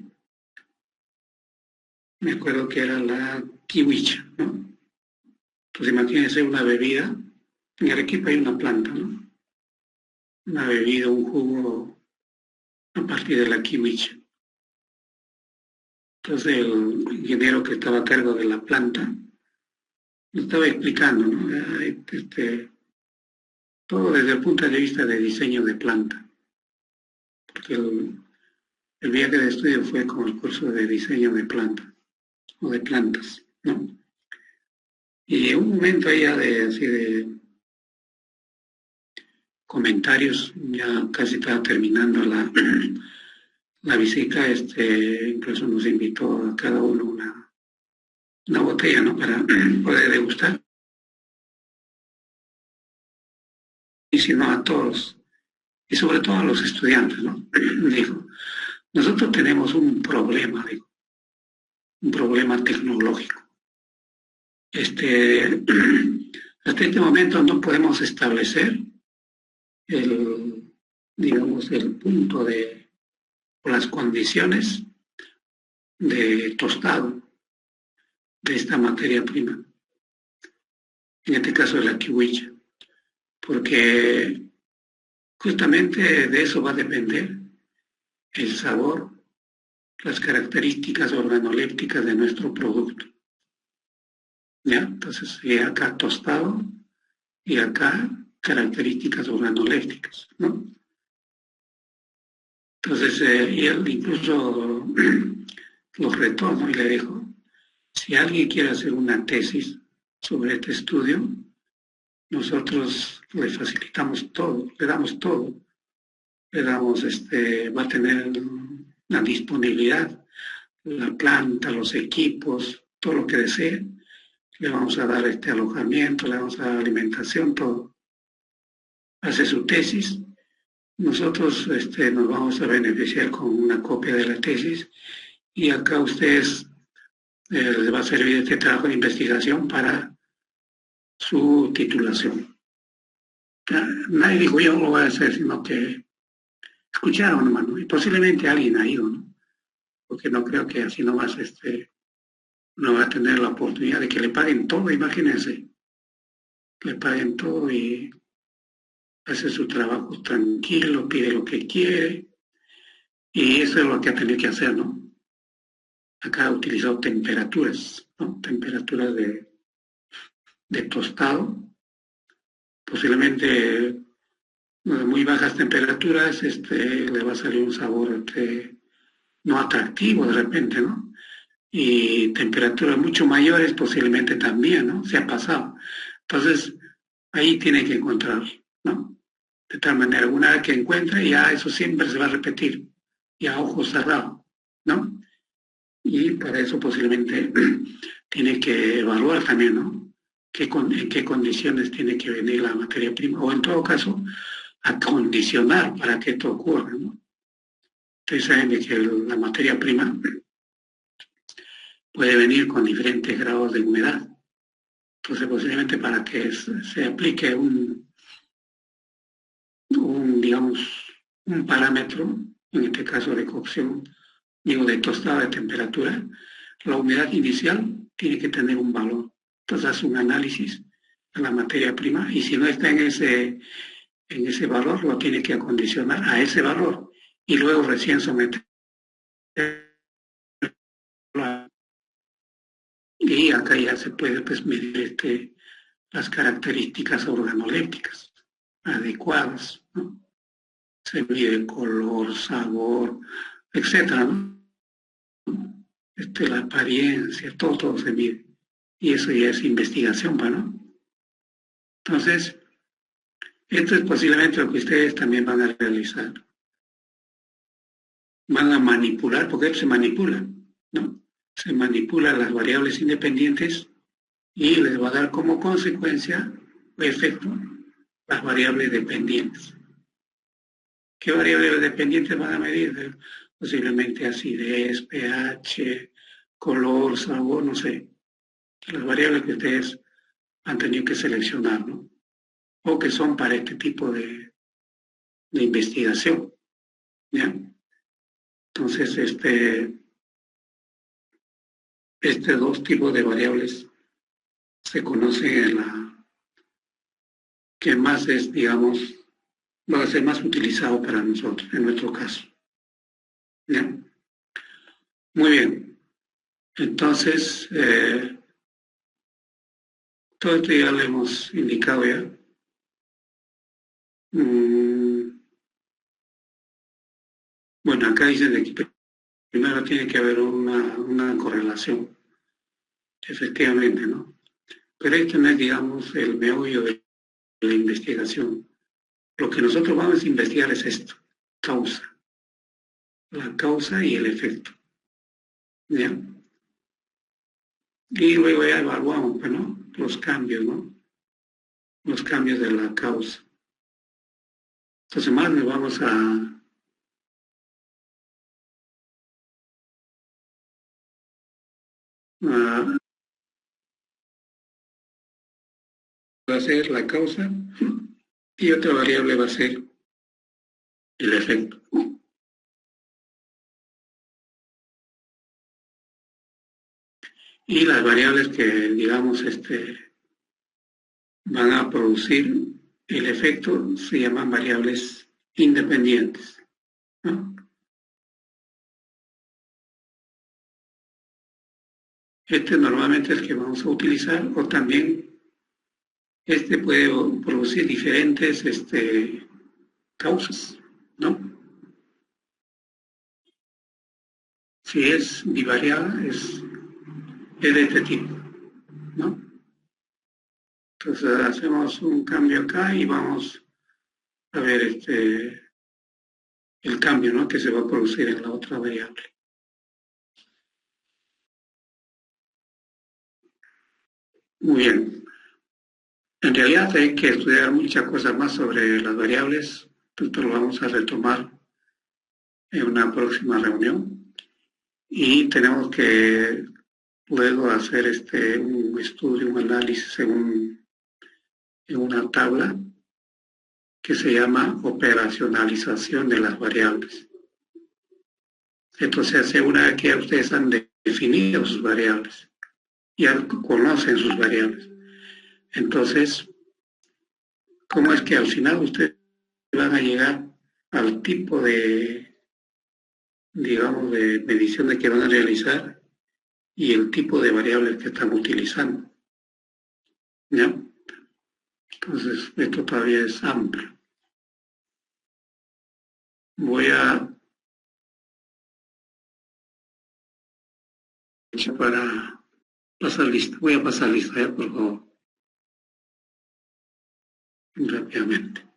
Me acuerdo que era la kiwicha, ¿no? Entonces imagínense una bebida, en Arequipa hay una planta, ¿no? Una bebida, un jugo a partir de la kiwicha. Entonces el ingeniero que estaba a cargo de la planta lo estaba explicando, ¿no? Todo desde el punto de vista de diseño de planta, porque el viaje de estudio fue con el curso de diseño de planta, o de plantas, ¿no? Y en un momento ya así de comentarios, ya casi estaba terminando la visita, incluso nos invitó a cada uno una botella, ¿no? Para poder degustar, y si no a todos, y sobre todo a los estudiantes, ¿no? Dijo, nosotros tenemos un problema, digo, un problema tecnológico. Hasta este momento no podemos establecer digamos, el punto o las condiciones de tostado de esta materia prima, en este caso de la kiwicha, porque justamente de eso va a depender el sabor, las características organolépticas de nuestro producto. ¿Ya? Entonces, acá tostado y acá características organolépticas, ¿no? Entonces, y él incluso los retó, ¿no? Y le dijo, si alguien quiere hacer una tesis sobre este estudio, nosotros le facilitamos todo, le damos todo, le damos, va a tener la disponibilidad, la planta, los equipos, todo lo que desee, le vamos a dar este alojamiento, le vamos a dar alimentación, todo. Hace su tesis, nosotros nos vamos a beneficiar con una copia de la tesis y acá a ustedes les va a servir este trabajo de investigación para su titulación. Nadie dijo yo lo voy a hacer, sino que escucharon nomás, ¿no? Y posiblemente alguien ha ido, ¿no? Porque no creo que así nomás no va a tener la oportunidad de que le paguen todo, imagínense, le paguen todo y hace su trabajo tranquilo, pide lo que quiere, y eso es lo que ha tenido que hacer, ¿no? Acá ha utilizado temperaturas, ¿no? Temperaturas de tostado, posiblemente muy bajas temperaturas, le va a salir un sabor no atractivo de repente, ¿no? Y temperaturas mucho mayores posiblemente también, ¿no? Se ha pasado. Entonces, ahí tiene que encontrar, ¿no? De tal manera, una vez que encuentre, ya eso siempre se va a repetir, ya a ojos cerrados, ¿no? Y para eso posiblemente tiene que evaluar también, ¿no? En qué condiciones tiene que venir la materia prima, o en todo caso, acondicionar para que esto ocurra, ¿no? Ustedes saben de que la materia prima puede venir con diferentes grados de humedad. Entonces, posiblemente para que se aplique digamos, un parámetro, en este caso de cocción, digo, de tostada de temperatura, la humedad inicial tiene que tener un valor. Entonces, hace un análisis de la materia prima y si no está en ese valor, lo tiene que acondicionar a ese valor y luego recién someterlo. Y acá ya se puede pues, medir las características organolépticas adecuadas, ¿no? Se mide color, sabor, etcétera, ¿no? La apariencia, todo se mide. Y eso ya es investigación, ¿no? Entonces, esto es posiblemente lo que ustedes también van a realizar. Van a manipular, porque esto se manipula, ¿no? Se manipulan las variables independientes y les va a dar como consecuencia o efecto las variables dependientes. ¿Qué variables dependientes van a medir? Posiblemente acidez, pH, color, sabor, no sé. Las variables que ustedes han tenido que seleccionar, ¿no? O que son para este tipo de investigación, ¿ya? Entonces, dos tipos de variables se conocen que más es, digamos, va a ser más utilizado para nosotros, en nuestro caso. ¿Ya? Muy bien. Entonces, Todo esto ya lo hemos indicado ya. Bueno, acá dicen de que primero tiene que haber una correlación, efectivamente, ¿no? Pero esto no es, digamos, el meollo de la investigación. Lo que nosotros vamos a investigar es esto, causa, la causa y el efecto, ¿ya? Y luego ya evaluamos, pues, ¿no? Los cambios, ¿no? Los cambios de la causa. Entonces más nos vamos a ser la causa y otra variable va a ser el efecto. Y las variables que, digamos, van a producir el efecto se llaman variables independientes, ¿no? Este normalmente es el que vamos a utilizar, o también este puede producir diferentes causas, ¿no? Si es bivariada, es de este tipo, ¿no? Entonces hacemos un cambio acá y vamos a ver el cambio, ¿no? Que se va a producir en la otra variable. Muy bien. En realidad hay que estudiar muchas cosas más sobre las variables. Esto lo vamos a retomar en una próxima reunión. Y tenemos que luego hacer un estudio, un análisis en una tabla que se llama operacionalización de las variables. Esto se hace una vez que ya ustedes han definido sus variables, ya conocen sus variables. Entonces, ¿cómo es que al final ustedes van a llegar al tipo de, digamos, de mediciones que van a realizar y el tipo de variables que están utilizando? ¿Ya? Entonces, esto todavía es amplio. Voy a para pasar lista. Voy a pasar lista, por favor, rápidamente.